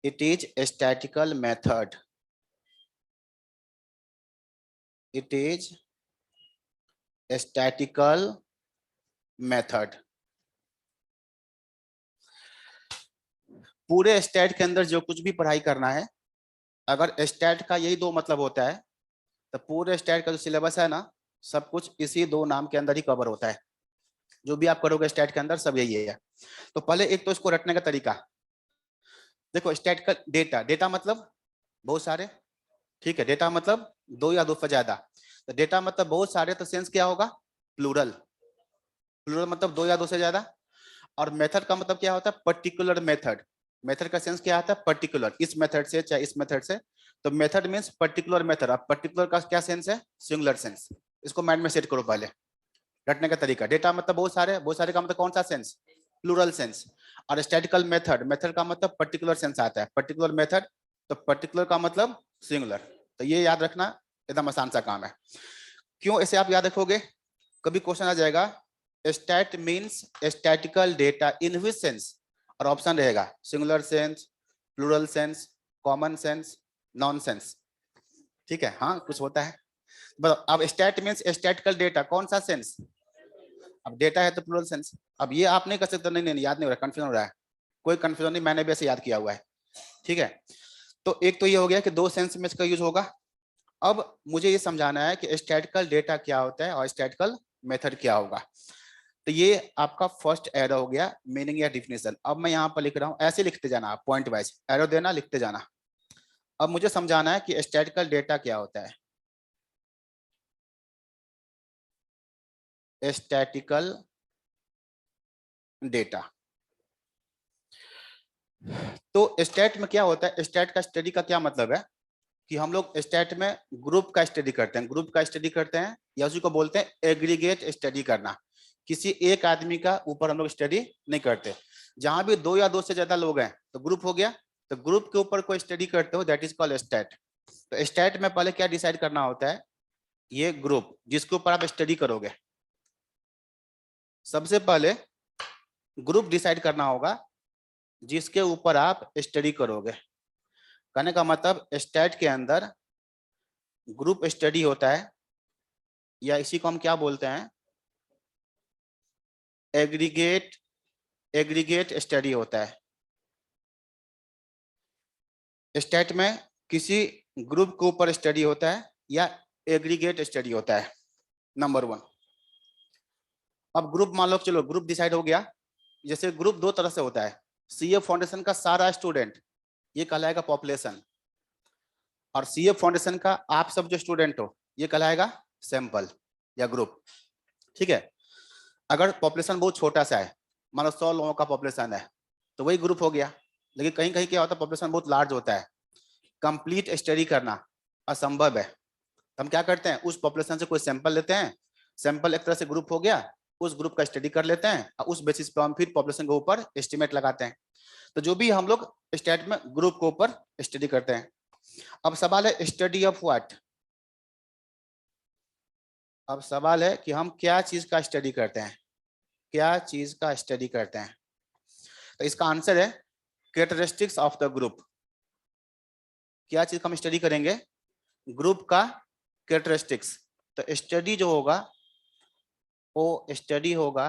it is statistical method, it is statistical method. पूरे स्टैट के अंदर जो कुछ भी पढ़ाई करना है, अगर स्टैट का यही दो मतलब होता है तो पूरे स्टैट का जो सिलेबस है ना, सब कुछ इसी दो नाम के अंदर ही कवर होता है। जो भी आप करोगे स्टैट के अंदर सब यही है। तो पहले एक तो इसको रटने का तरीका देखो। स्टैट का डेटा, डेटा मतलब बहुत सारे, ठीक है। डेटा मतलब दो या दो से ज्यादा। तो डेटा मतलब बहुत सारे, तो सेंस क्या होगा? प्लूरल। प्लूरल मतलब दो या दो से ज्यादा। और मेथड का मतलब क्या होता है? Particular method. मेथड का सेंस क्या आता है? पर्टिकुलर, इस मेथड से चाहे इस मेथड से। तो मेथड मींस पर्टिकुलर मेथड। अब पर्टिकुलर का क्या सेंस है? Singular sense. इसको माइंड में सेट करो पहले। रटने का तरीका, डेटा मतलब बहुत सारे, बहुत सारे का मतलब कौन सा सेंस? Plural sense. और स्टैटिकल मेथड, मेथड का मतलब पर्टिकुलर सेंस आता है, पर्टिकुलर मेथड। तो पर्टिकुलर का मतलब सिंगुलर। तो ये याद रखना एकदम आसान सा काम है। क्यों ऐसे आप याद रखोगे? कभी क्वेश्चन आ जाएगा, stat means statical data in which sense, और ऑप्शन रहेगा singular sense, plural sense, common sense, nonsense. ठीक है, हाँ कुछ होता है। अब स्टैट मींस स्टैटिकल डेटा, कौन सा सेंस? अब डेटा है तो प्लूरल सेंस। अब ये आप नहीं कर सकते, नहीं नहीं याद नहीं हो रहा, कंफ्यूजन हो रहा है। कोई कंफ्यूजन नहीं, मैंने भी ऐसे याद किया हुआ है। ठीक है। तो एक तो ये हो गया कि दो सेंस में इसका यूज होगा। अब मुझे ये समझाना है कि स्टैटिकल डेटा क्या होता है और स्टैटिकल मेथड क्या होगा। तो ये आपका फर्स्ट एरो हो गया, मीनिंग या डिफिनेशन। अब मैं यहाँ पर लिख रहा हूँ, ऐसे लिखते जाना आप, पॉइंट वाइज एरो देना, लिखते जाना। अब मुझे समझाना है कि स्टैटिकल डेटा क्या होता है। स्टैटिकल डेटा, तो स्टैट में क्या होता है? स्टैट का स्टडी का क्या मतलब है कि हम लोग स्टैट में ग्रुप का स्टडी करते हैं, ग्रुप का स्टडी करते हैं, या उसी को बोलते हैं एग्रीगेट स्टडी करना। किसी एक आदमी का ऊपर हम लोग स्टडी नहीं करते। जहां भी दो या दो से ज्यादा लोग हैं तो ग्रुप हो गया। तो ग्रुप के ऊपर कोई स्टडी करते हो, दैट इज कॉल्ड स्टैट। तो स्टैट में पहले क्या डिसाइड करना होता है? ये ग्रुप जिसके ऊपर आप स्टडी करोगे, सबसे पहले ग्रुप डिसाइड करना होगा जिसके ऊपर आप स्टडी करोगे। कहने का मतलब स्टैट के अंदर ग्रुप स्टडी होता है, या इसी को हम क्या बोलते हैं? एग्रीगेट, एग्रीगेट स्टडी होता है। स्टैट में किसी ग्रुप के ऊपर स्टडी होता है या एग्रीगेट स्टडी होता है, नंबर वन। अब ग्रुप मान लो, चलो ग्रुप डिसाइड हो गया। जैसे ग्रुप दो तरह से होता है। सीए फाउंडेशन का सारा स्टूडेंट, ये कहलाएगा पॉपुलेशन। और सीए फाउंडेशन का आप सब जो स्टूडेंट हो, ये कहलाएगा सैंपल या ग्रुप। ठीक है। अगर पॉपुलेशन बहुत छोटा सा है, मान लो 100 लोगों का पॉपुलेशन है, तो वही ग्रुप हो गया। लेकिन कहीं कहीं क्या होता है, पॉपुलेशन बहुत लार्ज होता है, कंप्लीट स्टडी करना असंभव है। हम क्या करते हैं, उस पॉपुलेशन से कोई सैंपल लेते हैं, सैंपल एक तरह से ग्रुप हो गया, उस ग्रुप का स्टडी कर लेते हैं और उस बेसिस पे हम फिर पॉपुलेशन के ऊपर एस्टिमेट लगाते हैं। तो जो भी हम लोग स्टेट में ग्रुप के ऊपर स्टडी करते हैं। अब सवाल है स्टडी ऑफ व्हाट। अब सवाल है कि हम क्या चीज का स्टडी करते हैं, क्या चीज का स्टडी करते हैं। तो इसका आंसर है कैरेक्टरिस्टिक्स ऑफ द ग्रुप। क्या चीज का हम स्टडी करेंगे? ग्रुप का कैरेक्टरिस्टिक्स। तो स्टडी जो होगा वो स्टडी होगा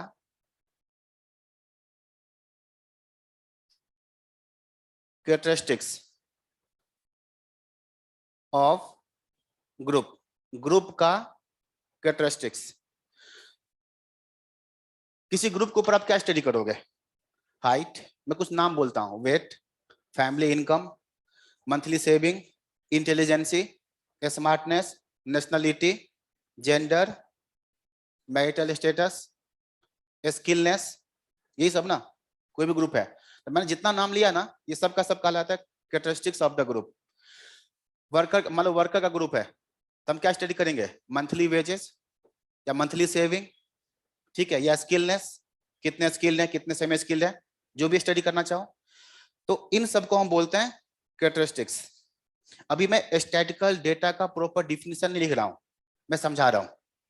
कैरेक्टरिस्टिक्स ऑफ ग्रुप, ग्रुप का कैरेक्टरिस्टिक्स। किसी ग्रुप के ऊपर आप क्या स्टडी करोगे? हाइट, मैं कुछ नाम बोलता हूँ, weight, family income, monthly saving, intelligency, smartness, nationality, gender, marital status, skillness, यही सब ना। कोई भी ग्रुप है तो मैंने जितना नाम लिया ना, ये सब का सब कहलाता है characteristics of the group. Worker, मान लो वर्कर का ग्रुप है, तो हम क्या स्टडी करेंगे? मंथली वेजेस या मंथली सेविंग, ठीक है, या स्किलनेस, कितने स्किल्ड है, कितने सेमी स्किल्ड है, जो भी स्टडी करना चाहो। तो इन सबको हम बोलते हैं कैरेक्टरिस्टिक्स। अभी मैं स्टैटिकल डेटा का प्रॉपर डिफिनेशन नहीं लिख रहा हूं, मैं समझा रहा हूं।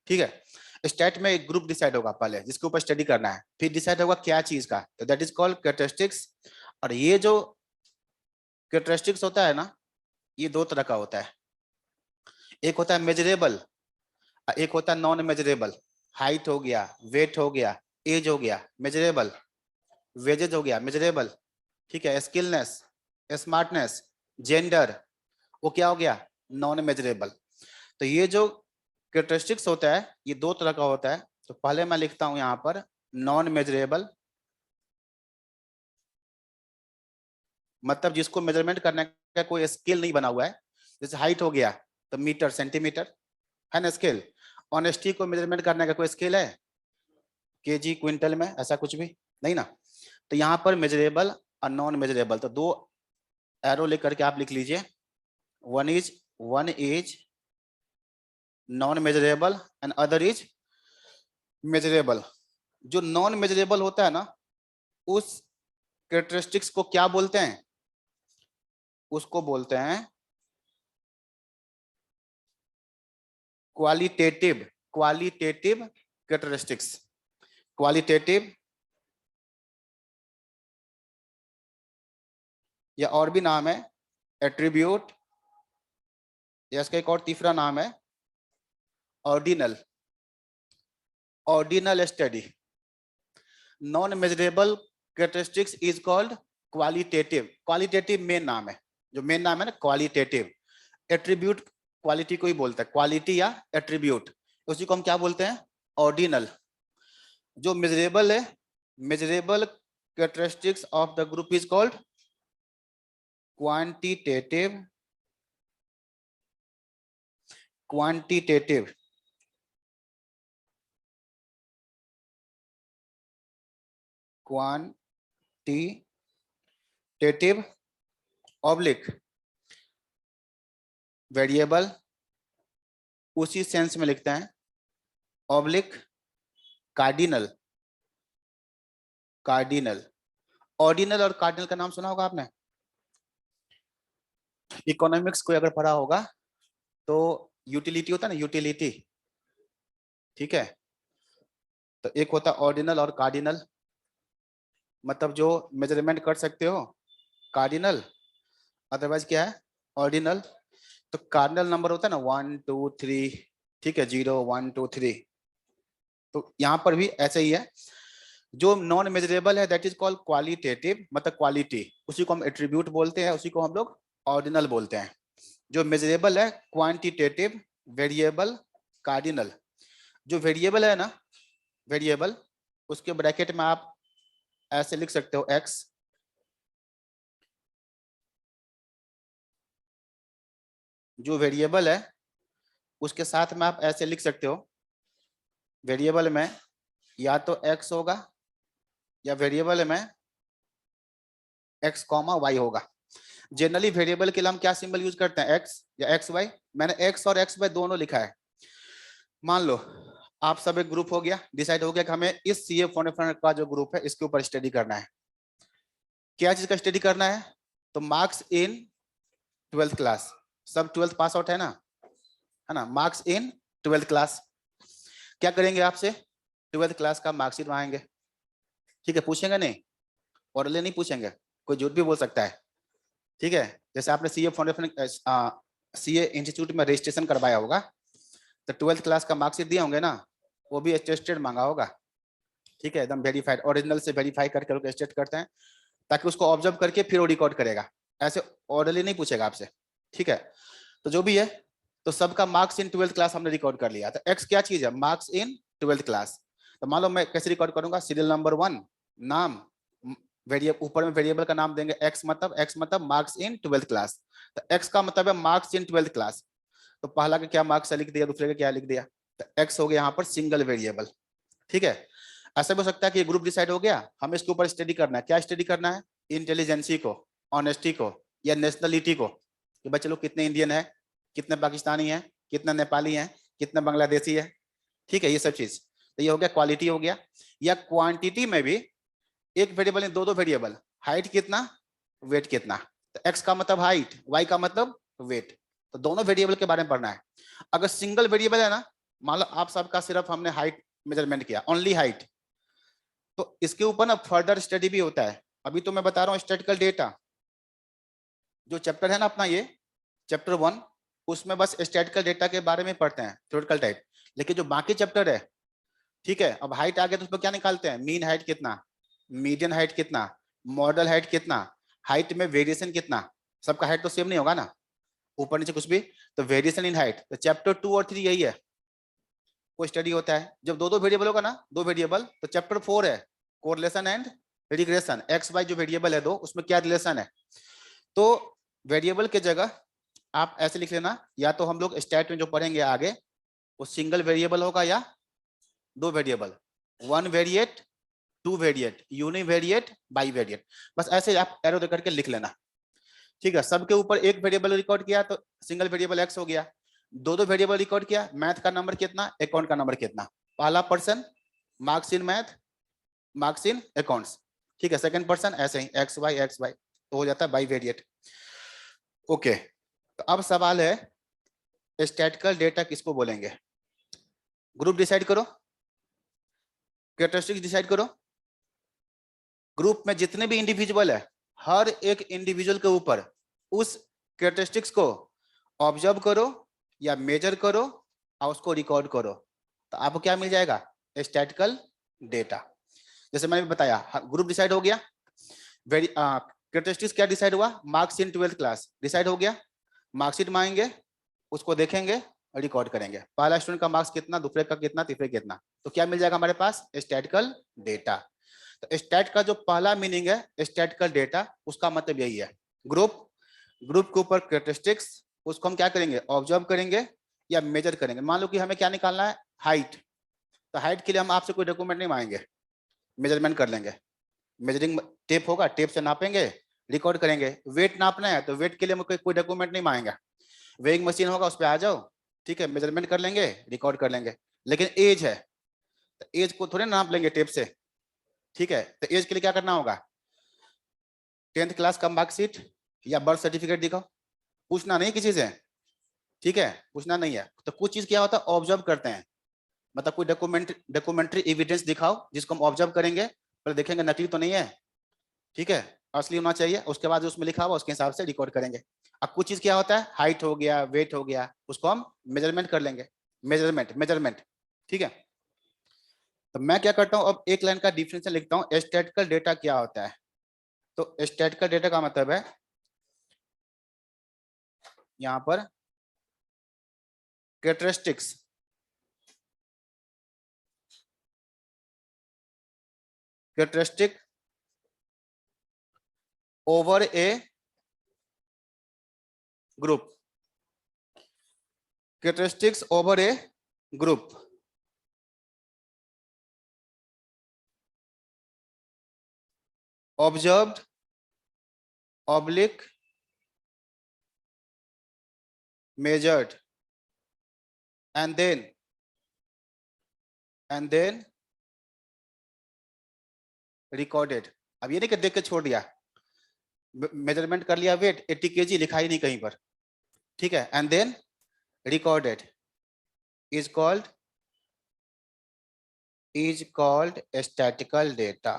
ठीक है। स्टैट में एक ग्रुप डिसाइड होगा पहले जिसके ऊपर स्टडी करना है, फिर डिसाइड होगा क्या चीज का, तो दैट इज कॉल्ड कैरेक्टरिस्टिक्स। और ये जो कैरेक्टरिस्टिक्स होता है ना, ये दो तरह का होता है। एक होता है मेजरेबल, एक होता है नॉन मेजरेबल। हाइट हो गया, वेट हो गया, एज हो गया मेजरेबल, वेजेज हो गया मेजरेबल, ठीक है। स्किलनेस, स्मार्टनेस, जेंडर, वो क्या हो गया, नॉन मेजरेबल। तो ये जो कैरेक्टरिस्टिक्स होता है ये दो तरह का होता है। तो पहले मैं लिखता हूं यहाँ पर नॉन मेजरेबल, मतलब जिसको मेजरमेंट करने का कोई स्केल नहीं बना हुआ है। जैसे हाइट हो गया तो मीटर सेंटीमीटर है ना स्केल। ऑनेस्टी को मेजरमेंट करने का कोई स्केल है, केजी क्विंटल में, ऐसा कुछ भी नहीं ना। तो यहाँ पर मेजरेबल और नॉन मेजरेबल, तो दो एरो लेकर के आप लिख लीजिए। One is non measurable and other is measurable. जो नॉन मेजरेबल होता है ना, उस कैरेक्टरिस्टिक्स को क्या बोलते हैं, उसको बोलते हैं क्वालिटेटिव, क्वालिटेटिव कैरेक्टरिस्टिक्स। क्वालिटेटिव, या और भी नाम है एट्रीब्यूट, या इसका एक और तीसरा नाम है ordinal, ordinal study. Non measurable characteristics is called qualitative. Qualitative main नाम है, जो मेन नाम है ना क्वालिटेटिव। एट्रीब्यूट क्वालिटी को ही बोलता है, क्वालिटी या एट्रीब्यूट, उसी को हम क्या बोलते हैं, ऑर्डिनल। जो मेजरेबल है, measurable characteristics of the group is called quantitative, quantitative, quantitative oblique variable, उसी सेंस में लिखते हैं ऑब्लिक कार्डिनल, कार्डिनल। ऑर्डिनल और कार्डिनल का नाम सुना होगा आपने, इकोनॉमिक्स को अगर पढ़ा होगा तो यूटिलिटी होता है ना, यूटिलिटी, ठीक है। तो एक होता है ऑर्डिनल और कार्डिनल, मतलब जो मेजरमेंट कर सकते हो कार्डिनल, अदरवाइज क्या है ऑर्डिनल। तो कार्डिनल नंबर होता है ना 1 2 3, ठीक है, 0 1 2 3। तो यहाँ पर भी ऐसे ही है। जो नॉन मेजरेबल है दैट इज कॉल्ड क्वालिटेटिव, मतलब क्वालिटी, उसी को हम एट्रीब्यूट बोलते हैं, उसी को हम लोग ऑर्डिनल बोलते हैं। जो मेजरेबल है क्वांटिटेटिव, वेरिएबल, कार्डिनल। जो वेरिएबल है ना, वेरिएबल, उसके ब्रैकेट में आप ऐसे लिख सकते हो एक्स, जो वेरिएबल है उसके साथ में आप ऐसे लिख सकते हो, वेरिएबल में या तो एक्स होगा या वेरिएबल में एक्स कॉमा वाई होगा। जनरली वेरिएबल के लिए हम क्या सिंबल यूज करते हैं, एक्स या एक्स वाई। मैंने एक्स और एक्स वाई दोनों लिखा है। मान लो आप सब एक ग्रुप हो गया, डिसाइड हो गया कि हमें इस सीए फाउंडेशन का जो ग्रुप है इसके ऊपर स्टडी करना है। क्या चीज का स्टडी करना है, तो मार्क्स इन 12th क्लास, सब 12th पास आउट है ना, मार्क्स इन 12th क्लास। क्या करेंगे आपसे, 12th क्लास का मार्कशीट मांगेंगे, ठीक है, पूछेंगे नहीं, और नहीं पूछेंगे, कोई झूठ भी बोल सकता है, ठीक है। जैसे आपने सीए फाउंडेशन, सीए इंस्टीट्यूट में रजिस्ट्रेशन करवाया होगा, तो 12th क्लास का मार्कशीट दिए होंगे ना, वो भी अटेस्टेड मांगा होगा, ठीक है, एकदम वेरीफाइड, ओरिजिनल से वेरीफाई करके लोग अटेस्ट करते हैं, ताकि उसको ऑब्जर्व करके फिर वो रिकॉर्ड करेगा, ऐसे ऑर्डरली नहीं पूछेगा आपसे, ठीक है। तो जो भी है, तो सबका मार्क्स इन 12th क्लास हमने रिकॉर्ड कर लिया। तो एक्स क्या चीज है, मार्क्स इन 12th क्लास। तो मान लो मैं कैसे रिकॉर्ड करूंगा, सीरियल नंबर 1, नाम, वेरिएबल, ऊपर में वेरिएबल का नाम देंगे एक्स, मतलब मार्क्स इन 12th क्लास। तो एक्स का मतलब है मार्क्स इन 12th क्लास। तो पहला का क्या मार्क्स लिख दिया, दूसरे का क्या लिख दिया, तो एक्स हो गया यहाँ पर सिंगल वेरिएबल, ठीक है। ऐसा भी हो सकता है कि ये ग्रुप डिसाइड हो गया, हमें इसके ऊपर स्टडी करना है, क्या स्टडी करना है, इंटेलिजेंसी को, ऑनेस्टी को, या नेशनलिटी को, कि बच्चे लोग कितने इंडियन है, कितने पाकिस्तानी है, कितने नेपाली है, कितने बांग्लादेशी है, ठीक है, ये सब चीज। तो ये हो गया क्वालिटी हो गया। या क्वांटिटी में भी एक वेरिएबल है, दो दो वेरिएबल, हाइट कितना, वेट कितना। तो एक्स का मतलब हाइट, वाई का मतलब वेट, तो दोनों वेरिएबल के बारे में पढ़ना है। अगर सिंगल वेरिएबल है ना, मान लो आप सबका सिर्फ हमने हाइट मेजरमेंट किया, ओनली हाइट, तो इसके ऊपर ना फर्दर स्टडी भी होता है। अभी तो मैं बता रहा हूँ स्टैटिकल डेटा, जो चैप्टर है ना अपना ये चैप्टर 1, उसमें बस स्टैटिकल डेटा के बारे में पढ़ते हैं थ्योरेटिकल टाइप। लेकिन जो बाकी चैप्टर है, ठीक है, अब हाइट आ गया तो उसमें क्या निकालते हैं, मीन हाइट कितना, मीडियन हाइट कितना, मॉडल हाइट कितना, हाइट में वेरिएशन कितना, सबका हाइट तो सेम नहीं होगा ना, ऊपर नीचे कुछ भी, तो वेरिएशन इन हाइट। तो चैप्टर 2 और 3 यही है, वो स्टडी होता है। जब दो दो वेरिएबल होगा ना, दो वेरिएबल, तो चैप्टर 4 है correlation and regression, X Y जो वेरिएबल है दो, उसमें क्या रिलेशन है। तो वेरिएबल के जगह आप ऐसे लिख लेना, या तो हम लोग स्टैट में जो पढ़ेंगे आगे वो सिंगल वेरिएबल होगा या दो variable, one variate, two variate, univariate, bivariate, बस ऐसे आप एरो दे करके लिख लेना। ठीक है, सबके ऊपर एक वेरिएबल रिकॉर्ड किया तो सिंगल वेरिएबल एक्स हो गया, दो दो वेरिएबल रिकॉर्ड किया, मैथ का नंबर कितना, अकाउंट का नंबर कितना, पहला person marks in math, marks in accounts, ठीक है, सेकंड पर्सन ऐसे ही एक्स वाई तो हो जाता है बाई वेरिएट। ओके, तो अब सवाल है स्टैटिकल डेटा किसको बोलेंगे, ग्रुप डिसाइड करो, कैरेक्टरिस्टिक्स डिसाइड करो। ग्रुप में जितने भी इंडिविजुअल है, हर एक इंडिविजुअल के ऊपर उस कैरेक्टरिस्टिक्स को ऑब्जर्व करो या मेजर करो और उसको रिकॉर्ड करो, तो आपको क्या मिल जाएगा, स्टैटिकल डेटा। जैसे मैंने बताया ग्रुप डिसाइड हो गया, कैरेक्टरिस्टिक्स क्या डिसाइड हुआ, marks in 12th class decide हो गया, मार्कशीट मांगेंगे, उसको देखेंगे, रिकॉर्ड करेंगे, पहला स्टूडेंट का मार्क्स कितना, दूसरे का कितना, तीसरे का कितना, तो क्या मिल जाएगा हमारे पास, स्टैटिकल डेटा। तो स्टैट का जो पहला मीनिंग है स्टैटिकल डेटा, उसका मतलब यही है, ग्रुप, ग्रुप के ऊपर कैरेक्टरिस्टिक्स, उसको हम क्या करेंगे, ऑब्जर्व करेंगे या मेजर करेंगे। मान लो कि हमें क्या निकालना है, हाइट, तो हाइट के लिए हम आपसे कोई डॉक्यूमेंट नहीं मांगेंगे, मेजरमेंट कर लेंगे, मेजरिंग टेप होगा, टेप से नापेंगे, रिकॉर्ड करेंगे। वेट नापना है तो वेट के लिए कोई डॉक्यूमेंट नहीं मांगेगा, वेइंग मशीन होगा उस पर आ जाओ, ठीक है, मेजरमेंट कर लेंगे, रिकॉर्ड कर लेंगे। लेकिन एज है तो एज को थोड़े नाप लेंगे टेप से, ठीक है, तो एज के लिए क्या करना होगा, 10th क्लास का मार्कशीट या बर्थ सर्टिफिकेट दिखाओ, पूछना नहीं किसी से, ठीक है, पूछना नहीं है। तो कुछ चीज क्या होता है, ऑब्जर्व करते हैं, मतलब कोई डॉक्यूमेंट्री एविडेंस दिखाओ जिसको हम ऑब्जर्व करेंगे, पर देखेंगे नकली तो नहीं है, ठीक है, असली होना चाहिए, उसके बाद उसमें लिखा हुआ उसके हिसाब से रिकॉर्ड करेंगे। अब कुछ चीज क्या होता है, हाइट हो गया, वेट हो गया, उसको हम मेजरमेंट कर लेंगे, मेजरमेंट मेजरमेंट, ठीक है। तो मैं क्या करता हूँ, अब एक लाइन का डिफिनेशन लिखता हूँ, स्टैटिकल डेटा क्या होता है। तो स्टैटिकल डेटा का मतलब है यहाँ पर characteristics, characteristic over a group, characteristics over a group, observed oblique measured and then recorded। अब ये नहीं कि देख के छोड़ दिया, मेजरमेंट कर लिया, वेट 80 kg लिखा ही नहीं कहीं पर, ठीक है, and then recorded is called statical data,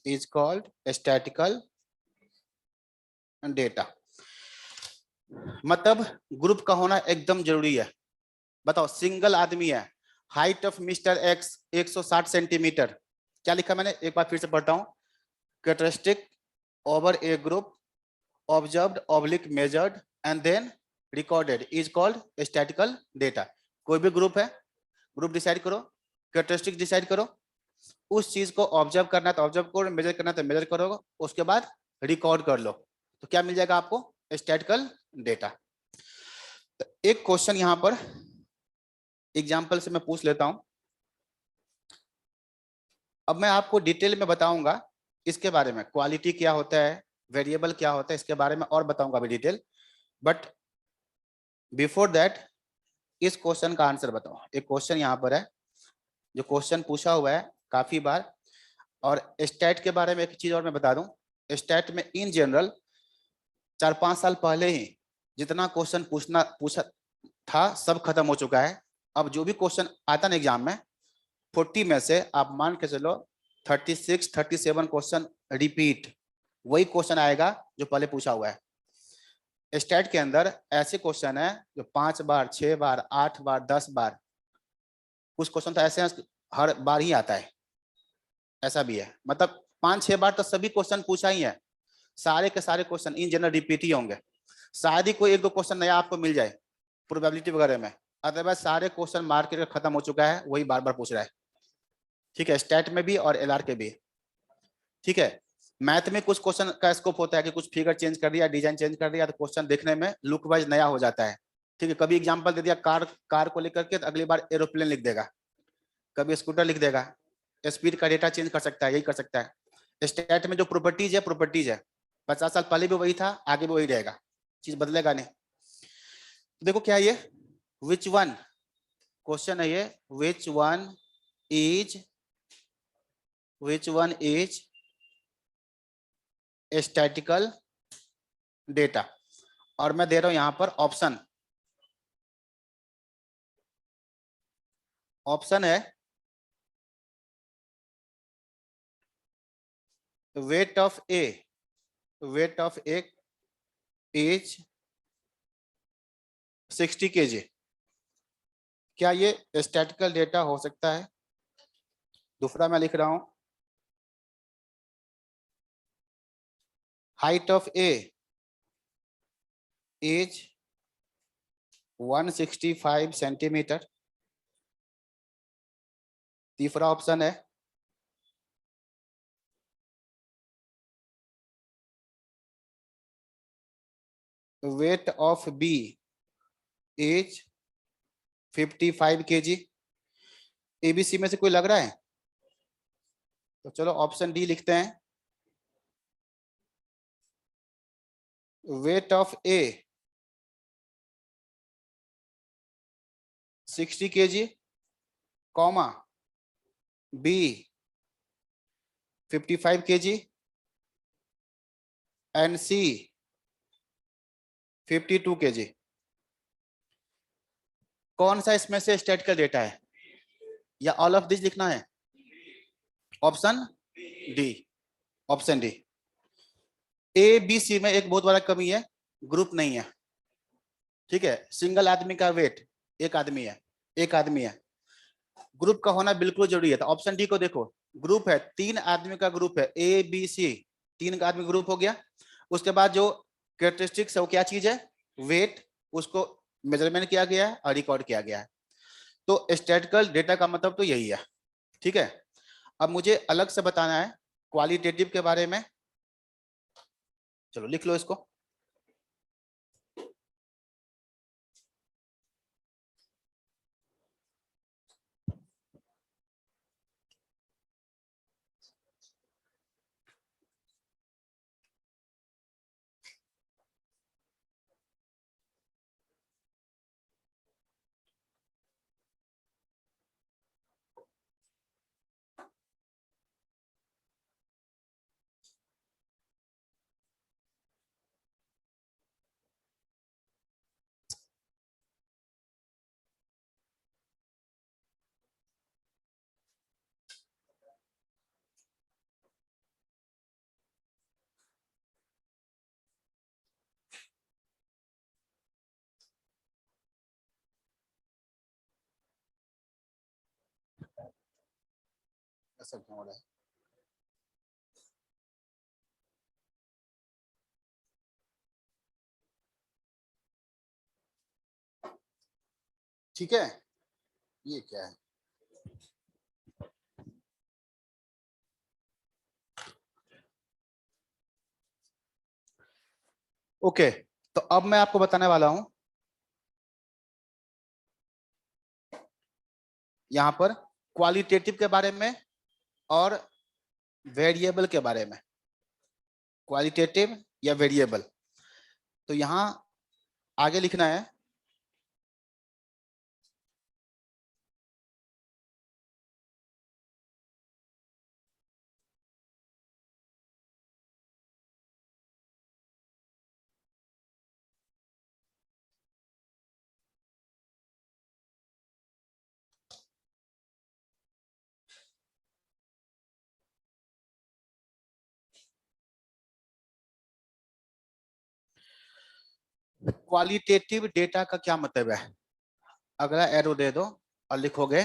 is called statical data. मतलब ग्रुप का होना एकदम जरूरी है। बताओ, सिंगल आदमी है, height of Mister X 160 centimetre, क्या लिखा मैंने, एक बार फिर से पढ़ता हूं, characteristic over a group observed oblique measured and then recorded is called statical data. कोई भी ग्रुप है, ग्रुप डिसाइड करो, कैरेक्टरिस्टिक डिसाइड करो, उस चीज को ऑब्जर्व करना है तो ऑब्जर्व करो, मेजर करना है तो मेजर करो, उसके बाद रिकॉर्ड कर लो, तो क्या मिल जाएगा आपको, स्टैटिकल डेटा। तो एक क्वेश्चन यहां पर एग्जाम्पल से मैं पूछ लेता हूं, अब मैं आपको डिटेल में बताऊंगा इसके बारे में, क्वालिटी क्या होता है, वेरिएबल क्या होता है, इसके बारे में और बताऊंगा अभी डिटेल। बट बिफोर दैट इस क्वेश्चन का आंसर बताओ। एक क्वेश्चन यहाँ पर है जो क्वेश्चन पूछा हुआ है काफी बार, और स्टैट के बारे में एक चीज और मैं बता दूं, स्टैट में इन जनरल 4-5 साल पहले ही जितना क्वेश्चन पूछा था सब खत्म हो चुका है। अब जो भी क्वेश्चन आता ना एग्जाम में, 40 में से आप मान के चलो 36 37 क्वेश्चन रिपीट, वही क्वेश्चन आएगा जो पहले पूछा हुआ है। स्टैट के अंदर ऐसे क्वेश्चन है जो 5 बार 6 बार 8 बार 10 बार, कुछ क्वेश्चन तो ऐसे हैं हर बार ही आता है, ऐसा भी है। मतलब 5-6 बार तो सभी क्वेश्चन पूछा ही है, सारे के सारे क्वेश्चन इन जनरल रिपीट ही होंगे। शायद ही कोई एक दो क्वेश्चन नया आपको मिल जाए प्रोबेबिलिटी वगैरह में, अदरवाइज सारे क्वेश्चन मार्केट खत्म हो चुका है, वही बार बार पूछ रहा है। ठीक है, स्टैट में भी और एलआर के भी। ठीक है, मैथ में कुछ क्वेश्चन का स्कोप होता है कि कुछ फिगर चेंज कर दिया, डिजाइन चेंज कर दिया, तो क्वेश्चन देखने में लुक वाइज नया हो जाता है। ठीक है, कभी एग्जांपल दे दिया कार कार को लेकर के, तो अगली बार एरोप्लेन लिख देगा, कभी स्कूटर लिख देगा, स्पीड का डेटा चेंज कर सकता है, यही कर सकता है। स्टैट में जो प्रॉपर्टीज है 50 साल पहले भी वही था, आगे भी वही रहेगा, चीज बदलेगा नहीं। देखो क्या ये विच वन क्वेश्चन है, ये which one is statistical data, और मैं दे रहा हूं यहां पर ऑप्शन। ऑप्शन है weight of A is 60 kg। क्या ये स्टैटिकल डेटा हो सकता है? दूसरा मैं लिख रहा हूं height of A is 165 centimetre. तीसरा ऑप्शन है weight of B is 55 kg। ABC में से कोई लग रहा है? तो चलो ऑप्शन डी लिखते हैं, weight of A 60 kg, comma B 55 kg and C 52 kg। कौन सा इसमें से स्टैटिकल डेटा है, या ऑल ऑफ दिस लिखना है? Option D, option D. A B C में एक बहुत बड़ा कमी है, ग्रुप नहीं है। ठीक है, सिंगल आदमी का वेट एक आदमी है, एक आदमी है, ग्रुप का होना बिल्कुल जरूरी है। तो ऑप्शन डी को देखो, ग्रुप है, 3 आदमी का ग्रुप है, ए बी सी, 3 का आदमी ग्रुप हो गया। उसके बाद जो कैरेक्टरिस्टिक्स है वो क्या चीज है? वेट, उसको मेजरमेंट किया गया है और रिकॉर्ड किया गया है। तो स्टैटिकल डेटा का मतलब तो यही है। ठीक है, अब मुझे अलग से बताना है क्वालिटेटिव के बारे में। चलो लिख लो इसको। ऐसा क्यों हो रहा है? ठीक है, ये क्या है? ओके, तो अब मैं आपको बताने वाला हूं यहां पर क्वालिटेटिव के बारे में और वेरिएबल के बारे में। क्वालिटेटिव या वेरिएबल, तो यहां आगे लिखना है क्वालिटेटिव डेटा का क्या मतलब है? अगला एरो दे दो और लिखोगे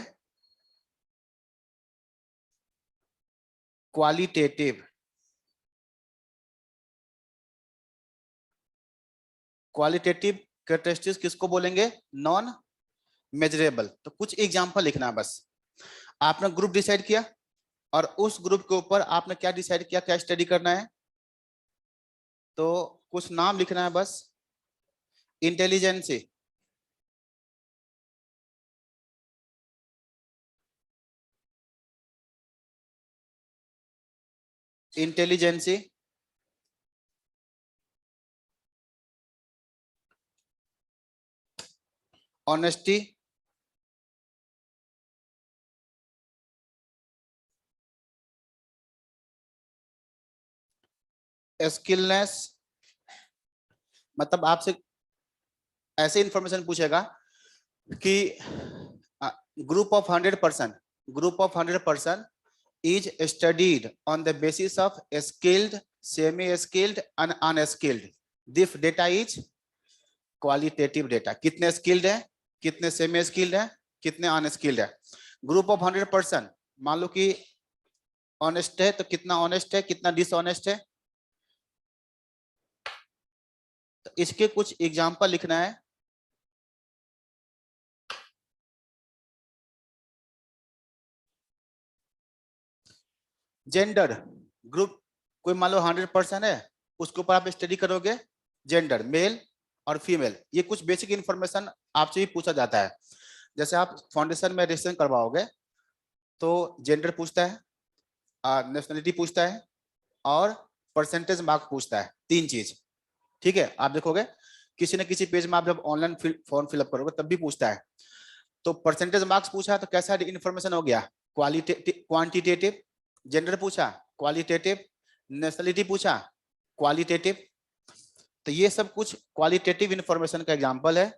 क्वालिटेटिव। क्वालिटेटिव कैरेक्टरिस्टिक्स किसको बोलेंगे? Non measurable. तो कुछ एग्जांपल लिखना है बस। आपने ग्रुप डिसाइड किया और उस ग्रुप के ऊपर आपने क्या डिसाइड किया, क्या स्टडी करना है, तो कुछ नाम लिखना है बस। Intelligency, intelligency, honesty, skillness. मतलब आपसे ऐसे इंफॉर्मेशन पूछेगा कि group of 100%, group of 100% is studied on the basis of skilled, semi-skilled and unskilled. This data is qualitative data. कितने skilled है, कितने semi-skilled है, कितने unskilled है। ग्रुप ऑफ 100%, मान लो कि ऑनेस्ट है तो कितना ऑनेस्ट है, कितना डिसऑनेस्ट है। तो इसके कुछ एग्जांपल लिखना है। जेंडर ग्रुप, कोई मान लो 100% है, उसके ऊपर आप स्टडी करोगे जेंडर, मेल और फीमेल। ये कुछ बेसिक इंफॉर्मेशन आपसे भी पूछा जाता है। जैसे आप फाउंडेशन में रजिस्ट्रेशन करवाओगे तो जेंडर पूछता है, नेशनलिटी पूछता है और परसेंटेज मार्क पूछता है, 3 चीज। ठीक है, आप देखोगे किसी न किसी पेज में आप जब ऑनलाइन फॉर्म फिलअप करोगे तब भी पूछता है। तो परसेंटेज मार्क्स पूछा तो कैसा इंफॉर्मेशन हो गया? क्वांटिटेटिव। जेंडर पूछा, क्वालिटेटिव। नेशनलिटी पूछा, क्वालिटेटिव। तो ये सब कुछ क्वालिटेटिव इंफॉर्मेशन का एग्जांपल है।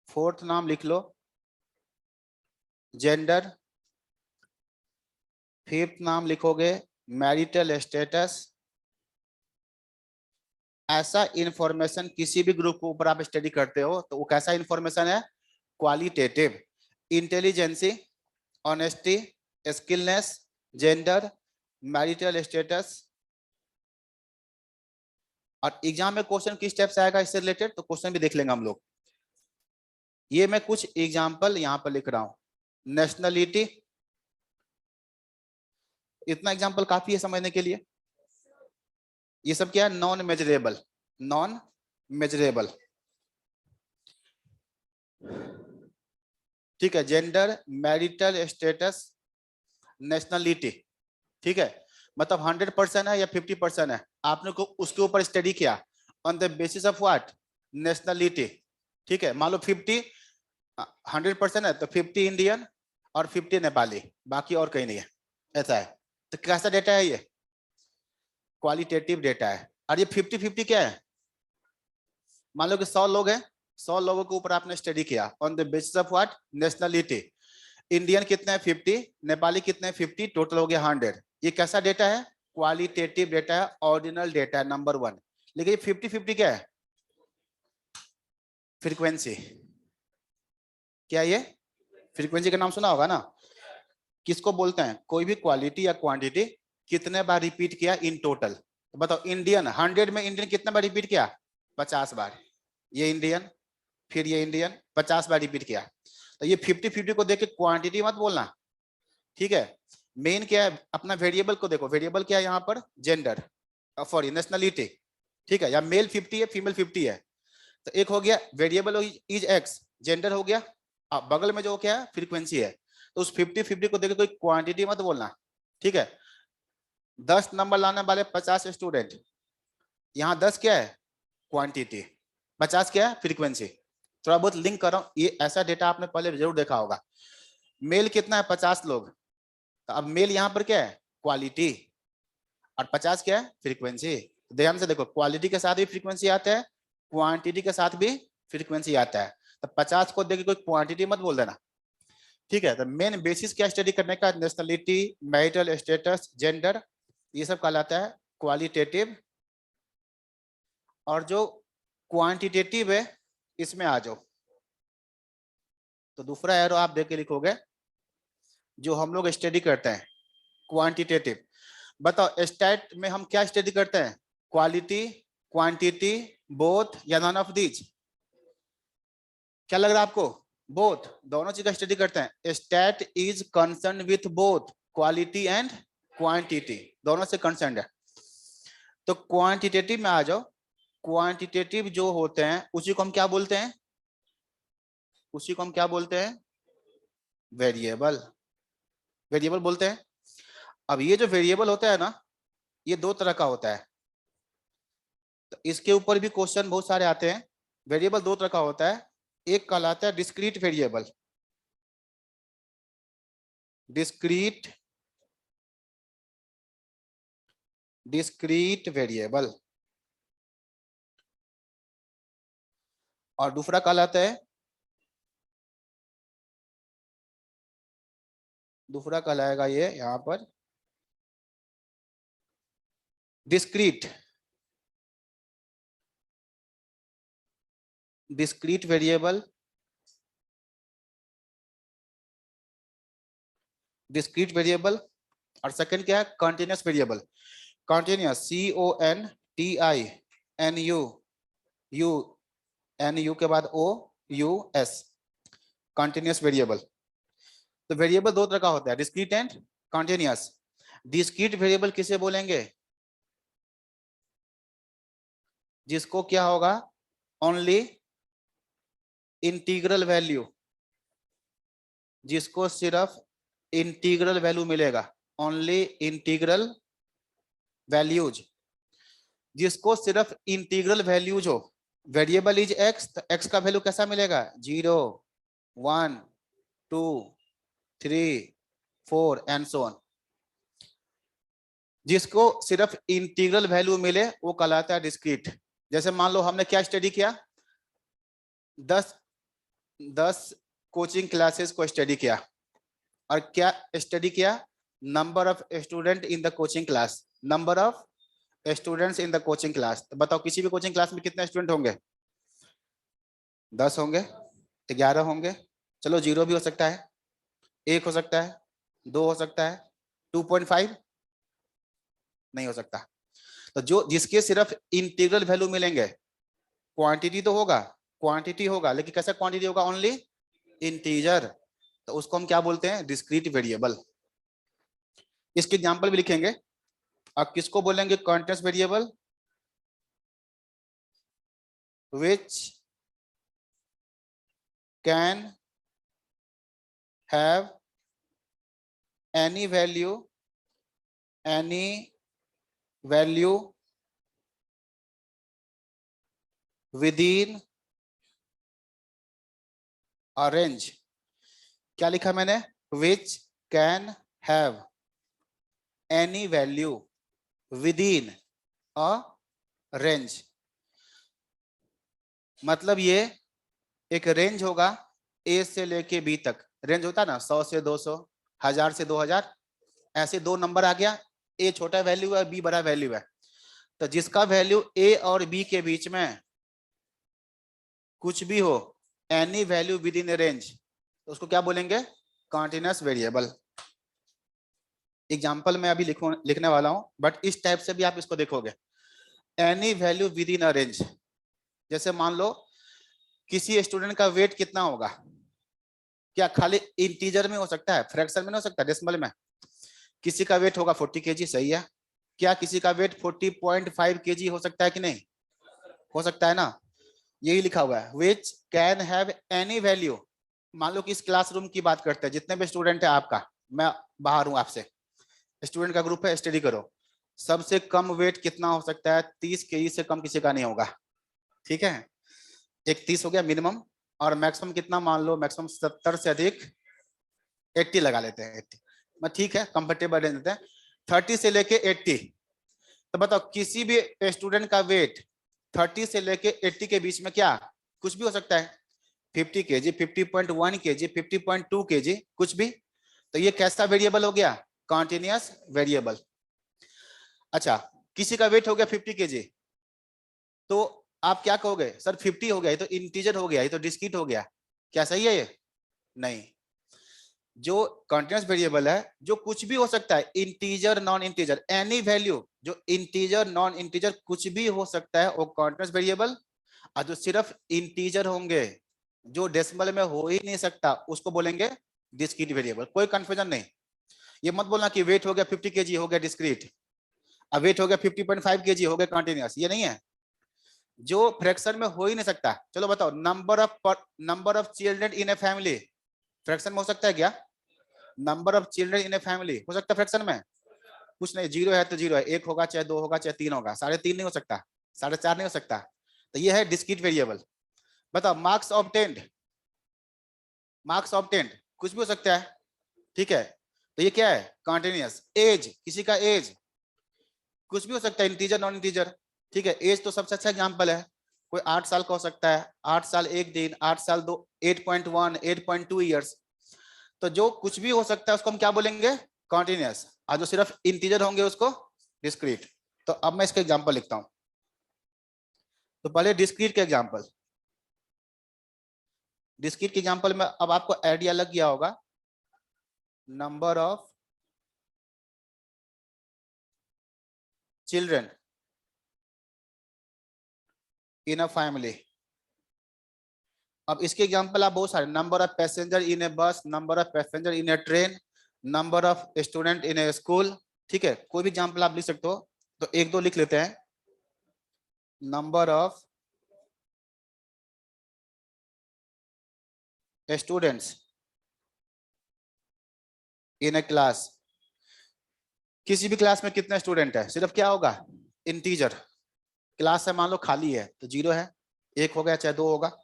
फोर्थ नाम लिख लो जेंडर। फिफ्थ नाम लिखोगे मैरिटल स्टेटस। ऐसा इंफॉर्मेशन किसी भी ग्रुप के ऊपर आप स्टडी करते हो तो वो कैसा इंफॉर्मेशन है? Qualitative. Intelligency, honesty, skillness, gender, marital status. और एग्जाम में क्वेश्चन किस टाइप से आएगा इससे रिलेटेड, तो क्वेश्चन भी देख लेंगे हम लोग। ये मैं कुछ एग्जाम्पल यहाँ पर लिख रहा हूँ। नेशनलिटी, इतना एग्जाम्पल काफी है समझने के लिए। ये सब क्या है? Non measurable, non measurable. ठीक है, जेंडर, मैरिटल स्टेटस, नेशनलिटी। ठीक है, मतलब 100% है या 50% है, आपने को उसके ऊपर स्टडी किया on the basis of what? Nationality. ठीक है, मान लो 100% है तो 50 इंडियन और 50 नेपाली, बाकी और कहीं नहीं है, ऐसा है। तो कैसा डेटा है? ये क्वालिटेटिव डेटा है। और ये 50-50 क्या है? मान लो कि 100 लोग हैं, 100 लोगों के ऊपर आपने स्टडी किया on the basis of what? Nationality. Indian कितने हैं? 50। नेपाली कितने हैं? 50। टोटल हो गया 100। ये कैसा डेटा है? क्वालिटेटिव डेटा है, ऑर्डिनल डेटा है, नंबर 1। लेकिन ये 50-50 क्या है? फ्रीक्वेंसी। क्या ये? फ्रीक्वेंसी का नाम सुना होगा ना। किसको बोलते हैं? कोई भी क्वालिटी या क्वांटिटी कितने बार रिपीट किया इन टोटल। तो बताओ, इंडियन 100 में इंडियन कितने बार रिपीट किया? 50 बार। ये इंडियन, फिर ये इंडियन 50 बार रिपीट किया। तो ये 50-50 को देख के क्वांटिटी मत बोलना। ठीक है, मेन क्या है? अपना वेरिएबल को देखो। वेरिएबल क्या है यहाँ पर? Gender, sorry nationality. ठीक है, या मेल 50 है, फीमेल 50 है। तो एक हो गया वेरिएबल इज एक्स, जेंडर हो गया। अब बगल में जो क्या है? फ्रीक्वेंसी है। तो उस 50-50 को देख के कोई क्वांटिटी मत बोलना। ठीक है, 10 नंबर लाने वाले 50 स्टूडेंट, यहाँ 10 क्या है? क्वांटिटी। 50 क्या है? फ्रीक्वेंसी। थोड़ा बहुत लिंक कर रहा हूँ, ये ऐसा डेटा आपने पहले जरूर देखा होगा। मेल कितना है? 50 लोग। तो अब मेल यहाँ पर क्या है? क्वालिटी। और 50 क्या है? फ्रीक्वेंसी। ध्यान से देखो, क्वालिटी के साथ भी फ्रीक्वेंसी आता है, क्वांटिटी के साथ भी फ्रीक्वेंसी आता है। तो 50 को देके कोई क्वांटिटी मत बोल देना, ठीक है। तो मेन बेसिस क्या स्टडी करने का, नेशनलिटी, मैरिटल स्टेटस, जेंडर, ये सब कहलाता है क्वालिटेटिव। और जो क्वांटिटेटिव है इसमें आ जाओ, तो दूसरा एरो आप देख के लिखोगे जो हम लोग स्टडी करते हैं क्वांटिटेटिव। बताओ स्टैट में हम क्या स्टडी करते हैं, क्वालिटी, क्वांटिटी, बोथ या नन ऑफ दीज? क्या लग रहा है आपको? बोथ, दोनों चीज का स्टडी करते हैं। Stat is concern with both quality and quantity, दोनों से कंसर्न है। तो क्वांटिटेटिव में आ जाओ। क्वांटिटेटिव जो होते हैं उसी को हम क्या बोलते हैं, उसी को हम क्या बोलते हैं, वेरिएबल, वेरिएबल बोलते हैं। अब ये जो वेरिएबल होता है ना, ये दो तरह का होता है, तो इसके ऊपर भी क्वेश्चन बहुत सारे आते हैं। वेरिएबल दो तरह का होता है, एक कहलाता है discrete variable, discrete, discrete variable, और दूसरा कहलाता है, दूसरा कहलाएगा ये यहां पर discrete, discrete variable, discrete variable. और सेकंड क्या है, continuous variable, continuous, CONTINUU, you NU के बाद OUS, कंटीन्यूअस वेरिएबल। तो वेरिएबल दो तरह का होता है, discrete and continuous. Discrete variable किसे बोलेंगे, जिसको क्या होगा, ओनली इंटीग्रल वैल्यू, जिसको सिर्फ इंटीग्रल वैल्यू मिलेगा, ओनली इंटीग्रल वैल्यूज, जिसको सिर्फ इंटीग्रल वैल्यूज हो। वेरिएबल इज एक्स, तो एक्स का वैल्यू कैसा मिलेगा, 0 1 2 3 4 एंड सो ऑन। जिसको सिर्फ इंटीग्रल वैल्यू मिले वो कहलाता है डिस्क्रीट। जैसे मान लो हमने क्या स्टडी किया, 10 कोचिंग क्लासेस को स्टडी किया, और क्या स्टडी किया, number of student in the coaching class, number of students in the coaching class. तो बताओ किसी भी कोचिंग क्लास में कितने स्टूडेंट होंगे, 10 होंगे, 11 होंगे, चलो 0 भी हो सकता है, 1 हो सकता है, 2 हो सकता है, 2.5 नहीं हो सकता। तो जो जिसके सिर्फ इंटीग्रल वैल्यू मिलेंगे, क्वांटिटी तो होगा, क्वांटिटी होगा, लेकिन कैसा क्वांटिटी होगा, ओनली इंटीजर, तो उसको हम क्या बोलते हैं, डिस्क्रीट वेरिएबल। इसके एग्जांपल भी लिखेंगे। अब किसको बोलेंगे, continuous variable, which can have any value within a range। क्या लिखा मैंने, which can have any value within a range, मतलब ये एक रेंज होगा A से लेके B तक, रेंज होता है ना, 100 से 200, 1000 से 2000, ऐसे दो नंबर आ गया, A छोटा वैल्यू है, B बड़ा वैल्यू है। तो जिसका वैल्यू A और B के बीच में कुछ भी हो, any value with in range, तो उसको क्या बोलेंगे, कंटीन्यूअस वेरिएबल। एग्जांपल मैं अभी लिखने वाला हूं, बट इस टाइप से भी आप इसको देखोगे, any value with in a range. जैसे मान लो किसी स्टूडेंट का वेट कितना होगा, क्या खाली इंटीजर में हो सकता है, फ्रैक्शन में नहीं हो सकता, डेसिमल में। किसी का वेट होगा 40 kg, सही है, क्या किसी का वेट 40.5 kg हो सकता है कि नहीं, हो सकता है ना, यही लिखा हुआ है, which can have any value। मान लो कि इस क्लासरूम की बात करते हैं, जितने भी स्टूडेंट है आपका, मैं बाहर हूं आपसे, स्टूडेंट का ग्रुप है, स्टडी करो, सबसे कम वेट कितना हो सकता है, 30 kg से कम किसी का नहीं होगा, ठीक है, एक 30 हो गया मिनिमम, और मैक्सिमम कितना मान लो, मैक्सिमम 70 से अधिक 80 लगा लेते हैं, 80 मैं, ठीक है, कंफर्टेबल रेंज देते हैं, 30 से लेके 80। तो बताओ किसी भी स्टूडेंट का वेट 30 से लेके 80 के बीच में क्या कुछ भी हो सकता है, 50 kg, 50.1 kg, 50.2 kg, कुछ भी, तो ये कैसा वेरिएबल हो गया? Continuous variable. अच्छा, किसी का वेट हो गया 50 kg, तो आप क्या कहोगे? सर 50 हो गया, ये तो इंटीजर हो गया, ये तो डिस्क्रीट हो गया, क्या सही है ये? नहीं, जो कॉन्टिन्यूअस वेरिएबल है, जो कुछ भी हो सकता है, integer, non integer, any value, जो इंटीजर, नॉन इंटीजर कुछ भी हो सकता है, वो कॉन्टिन्यूअस वेरिएबल। और जो सिर्फ इंटीजर होंगे, जो डेसिमल में हो ही नहीं सकता, उसको बोलेंगे डिस्क्रीट वेरिएबल। कोई कंफ्यूजन नहीं। ये मत बोलना कि वेट हो गया 50 kg हो गया डिस्क्रीट, अब वेट हो गया 50.5 kg हो गया कॉन्टिन्यूअस, ये नहीं है। जो फ्रैक्शन में हो ही नहीं सकता। चलो बताओ, number of children in a family fraction में हो सकता है क्या? Number of children in a family हो सकता है फ्रैक्शन में? कुछ नहीं, जीरो है तो जीरो है, एक होगा चाहे दो होगा चाहे तीन होगा, 3.5 नहीं हो सकता, 4.5 नहीं हो सकता, तो ये है डिस्क्रीट वेरिएबल। बताओ, मार्क्स ऑब्टेन्ड, मार्क्स ऑब्टेन्ड कुछ भी हो सकता है, ठीक है, तो ये क्या है? कॉन्टिन्यूअस। एज, किसी का एज कुछ भी हो सकता है, इंटीजर, नॉन इंटीजर, ठीक है। एज तो सबसे अच्छा एग्जांपल है, कोई 8 साल का हो सकता है, 8 साल 1 दिन, 8 साल 2, 8.1, 8.2 ईयर्स। तो जो कुछ भी हो सकता है उसको हम क्या बोलेंगे? कॉन्टिन्यूअस। और जो सिर्फ इंटीजर होंगे उसको डिस्क्रीट। तो अब मैं इसका एग्जांपल लिखता हूं। तो पहले डिस्क्रीट के एग्जांपल, डिस्क्रीट के एग्जांपल में अब आपको आइडिया लग गया होगा। Number of children in a family. अब इसके एग्जांपल आप बहुत सारे, नंबर ऑफ पैसेंजर इन ए बस, number of passenger in A train, number of student in A school, ठीक है, कोई भी एग्जांपल आप लिख सकते हो। तो एक दो लिख लेते हैं। Number of students in A class, किसी भी क्लास में कितने स्टूडेंट है, सिर्फ क्या होगा? इंटीजर। क्लास है मान लो खाली है तो जीरो है, एक हो गया चाहे दो होगा।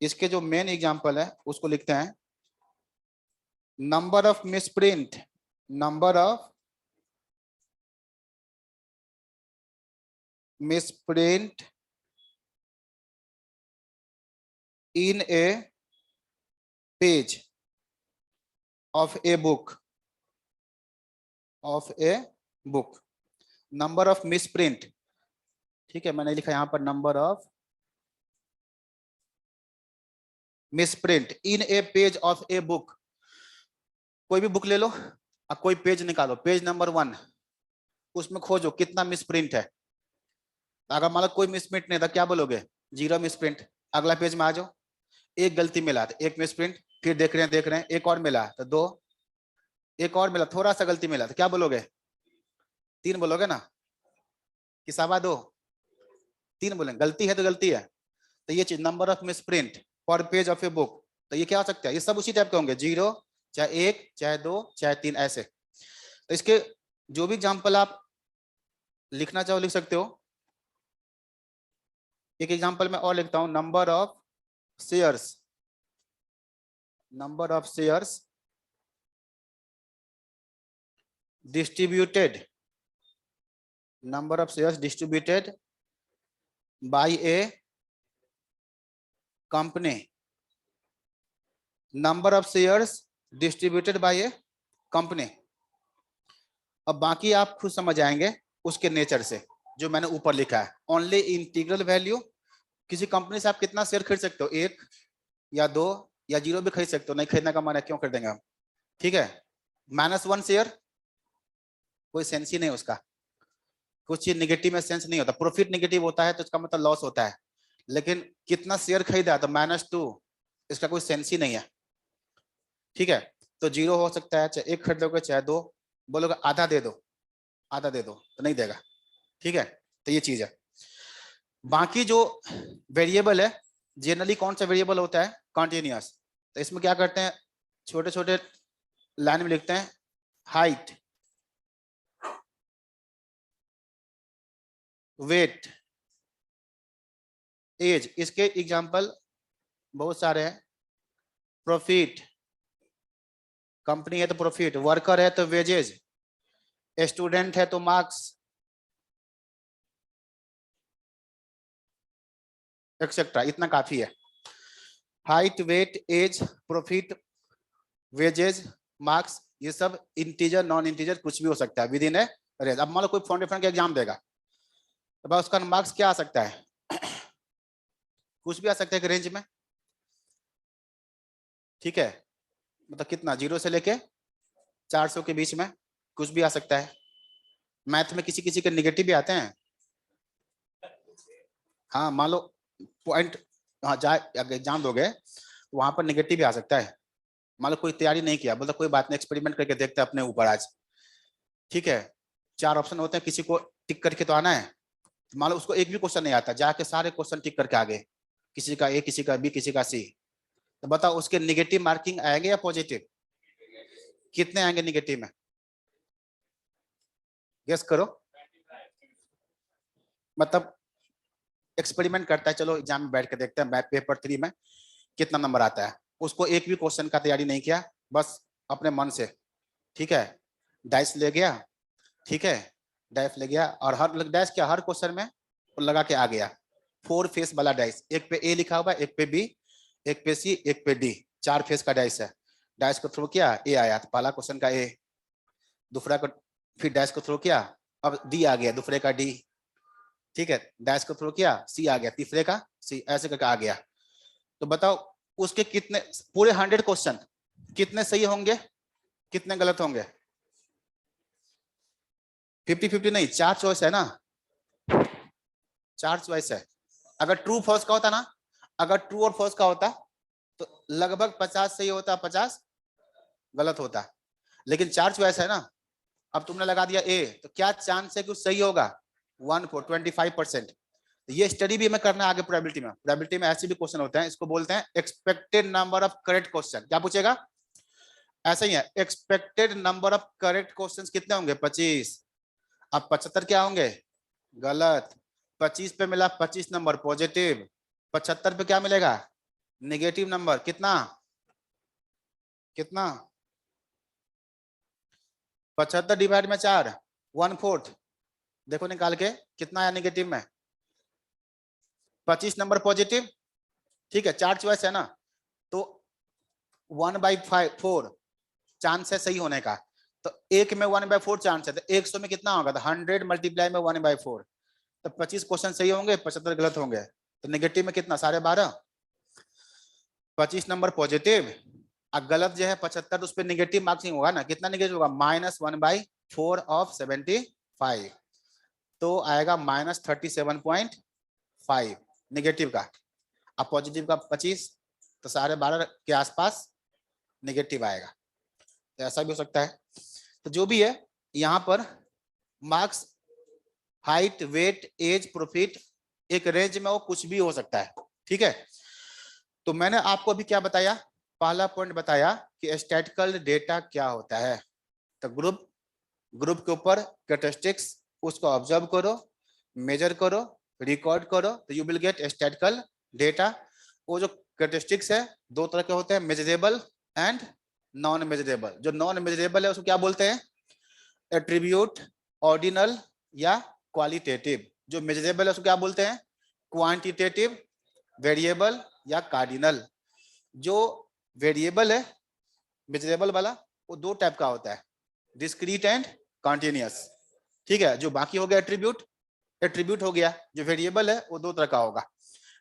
इसके जो मेन एग्जांपल है उसको लिखते हैं। Number of misprint, number of misprint in A page of a book, of a book, number of misprint, ठीक है, मैंने लिखा यहां पर number of misprint in A page of a book. कोई भी बुक ले लो, अब कोई पेज निकालो, पेज नंबर 1, उसमें खोजो कितना मिसप्रिंट है। अगर मान लो कोई मिसप्रिंट नहीं था, क्या बोलोगे? Zero misprint. अगला पेज में आ जाओ, एक गलती मिला तो एक मिसप्रिंट, फिर देख रहे हैं एक और मिला तो दो, एक और मिला थोड़ा सा गलती मिला तो क्या बोलोगे? 3 बोलोगे ना, कि सवा दो? 3 बोलेंगे, गलती है तो गलती है। तो ये चीज नंबर ऑफ मिसप्रिंट पर पेज ऑफ ए बुक, तो ये क्या हो सकता है? ये सब उसी टाइप के होंगे, जीरो चाहे एक चाहे दो चाहे तीन ऐसे। तो इसके जो भी एग्जांपल आप लिखना चाहो लिख सकते हो। एक एग्जांपल में और लिखता हूं, number of shares, number of shares distributed, number of shares distributed by A company, number of shares distributed by A company. अब बाकी आप खुद समझ आएंगे उसके नेचर से, जो मैंने ऊपर लिखा है। ओनली इंटीग्रल वैल्यू, किसी कंपनी से आप कितना शेयर खरीद सकते हो? 1 या 2 या 0 भी खरीद सकते हो, नहीं खरीदने का मन है क्यों खरीदेंगे हम, ठीक है। -1 शेयर कोई सेंस ही नहीं उसका, कुछ चीज निगेटिव में सेंस नहीं होता। प्रॉफिट निगेटिव होता है तो इसका मतलब लॉस होता है, लेकिन कितना शेयर खरीदा तो -2, इसका कोई सेंस ही नहीं है, ठीक है। तो 0 हो सकता है, चाहे 1 खरीद लोगे चाहे 2, बोलोगे आधा दे दो, आधा दे दो तो नहीं देगा, ठीक है। तो ये चीज है। बाकी जो वेरिएबल है, जनरली कौन सा वेरिएबल होता है? कॉन्टिन्यूअस। तो इसमें क्या करते हैं, छोटे छोटे लाइन में लिखते हैं, हाइट, वेट, एज। इसके एग्जांपल बहुत सारे हैं। प्रॉफिट, कंपनी है तो प्रॉफिट, वर्कर है तो वेजेज, स्टूडेंट है तो मार्क्स, एक्सेट्रा। इतना काफी है। Height, weight, age, profit, wages, marks, ये सब इंटीजर नॉन इंटीजर कुछ भी हो सकता है विद इन ए रेंज। अब मान लो कोई फाउंडेशन का एग्जाम देगा तो भाई उसका मार्क्स क्या आ सकता है? कुछ भी आ सकता है कि रेंज में, ठीक है, मतलब कितना, 0 से लेके 400 के बीच में कुछ भी आ सकता है। मैथ में किसी किसी के निगेटिव भी आते हैं। हाँ मान लो पॉइंट, हाँ जा एग्जाम दोगे तो वहां पर निगेटिव भी आ सकता है। मान लो कोई तैयारी नहीं किया, बोलता कोई बात नहीं, एक्सपेरिमेंट करके देखते हैं अपने ऊपर आज, ठीक है। 4 ऑप्शन होते हैं, किसी को टिक करके तो आना है। मान लो उसको एक भी क्वेश्चन नहीं आता, जाके सारे क्वेश्चन टिक करके आ गए, किसी का ए, किसी का बी, किसी का सी, तो बताओ उसके निगेटिव मार्किंग आएंगे या पॉजिटिव? कितने आएंगे निगेटिव में? गेस करो। मतलब एक्सपेरिमेंट करता है, चलो एग्जाम में बैठ के देखते हैं पेपर 3 में कितना नंबर आता है। उसको एक भी क्वेश्चन का तैयारी नहीं किया, बस अपने मन से, ठीक है, डाइस ले गया, ठीक है, डाइस ले गया और हर डाइस क्या, हर क्वेश्चन में लगा के आ गया। 4 फेस वाला डाइस, एक पे ए लिखा हुआ है, एक पे बी, एक पे सी, एक पे डी, 4 फेस का डाइस है। डाइस को थ्रो किया, ए आया, तो पहला क्वेश्चन का ए, दूसरा को, फिर डैश को थ्रो किया, अब डी आ गया, दूसरे का डी, ठीक है, डैश को थ्रो किया, सी आ गया, तीसरे का सी, ऐसे करके आ गया। तो बताओ उसके कितने, पूरे 100 क्वेश्चन कितने सही होंगे, कितने गलत होंगे? 50-50 नहीं, 4 चॉइस है ना, 4 चॉइस है। अगर ट्रू फॉल्स का होता ना, अगर ट्रू और फॉल्स का होता तो लगभग 50 सही होता, 50 गलत होता, लेकिन 4 चॉइस है ना। अब तुमने लगा दिया ए, तो क्या चांस है कि सही होगा? 25%। ये स्टडी भी हमें करना है आगे प्रोबेबिलिटी में। प्रोबेबिलिटी में ऐसे भी क्वेश्चन होते हैं, इसको बोलते हैं expected number of correct question. क्या पूछेगा? ऐसा ही है, expected number of correct questions कितने होंगे? 25। अब 75 क्या होंगे? गलत। 25 पे मिला 25 नंबर पॉजिटिव, 75 पे क्या मिलेगा? Negative number. कितना कितना? 75 डिवाइड में 4, 1/4। देखो निकाल के कितना आया निगेटिव में? 25 नंबर पॉजिटिव, ठीक है, 4 चॉइस है ना, तो 1/4 चांस है सही होने का। तो एक में 1/4 चांस है, तो 100 में कितना होगा? तो 100 मल्टीप्लाई में 1/4, तो 25 क्वेश्चन सही होंगे, 75 गलत होंगे। तो नेगेटिव में कितना? 12.5। 25 नंबर पॉजिटिव और गलत जो है 75, तो उस पर निगेटिव मार्किंग होगा ना। कितना निगेटिव होगा? -1/4 ऑफ 75, तो आएगा -37.5 निगेटिव का। अब पॉजिटिव का 25, तो 12.5 के आसपास निगेटिव आएगा। तो ऐसा भी हो सकता है। तो जो भी है यहाँ पर marks, height, weight, age, profit, एक रेंज में वो कुछ भी हो सकता है, ठीक है। तो मैंने आपको अभी क्या बताया? पहला पॉइंट बताया कि स्टैटिस्टिकल डेटा क्या होता है। तो ग्रुप के ऊपर कैरेक्टरिस्टिक्स, उसको ऑब्जर्व करो, मेजर करो, रिकॉर्ड करो, तो you will get statistical data. वो जो कैरेक्टरिस्टिक्स है 2 तरह के होते हैं, मेजरेबल एंड नॉन मेजरेबल। जो नॉन मेजरेबल है उसको क्या बोलते हैं? एट्रीब्यूट, ऑर्डिनल या क्वालिटेटिव। जो मेजरेबल है उसको क्या बोलते हैं? क्वांटिटेटिव, वेरिएबल या कार्डिनल। जो वेरिएबल है मेजरेबल वाला, वो 2 टाइप का होता है, डिस्क्रीट एंड कॉन्टिन्यूअस, ठीक है। जो बाकी हो गया एट्रीब्यूट, एट्रीब्यूट हो गया। जो वेरिएबल है वो 2 तरह का होगा,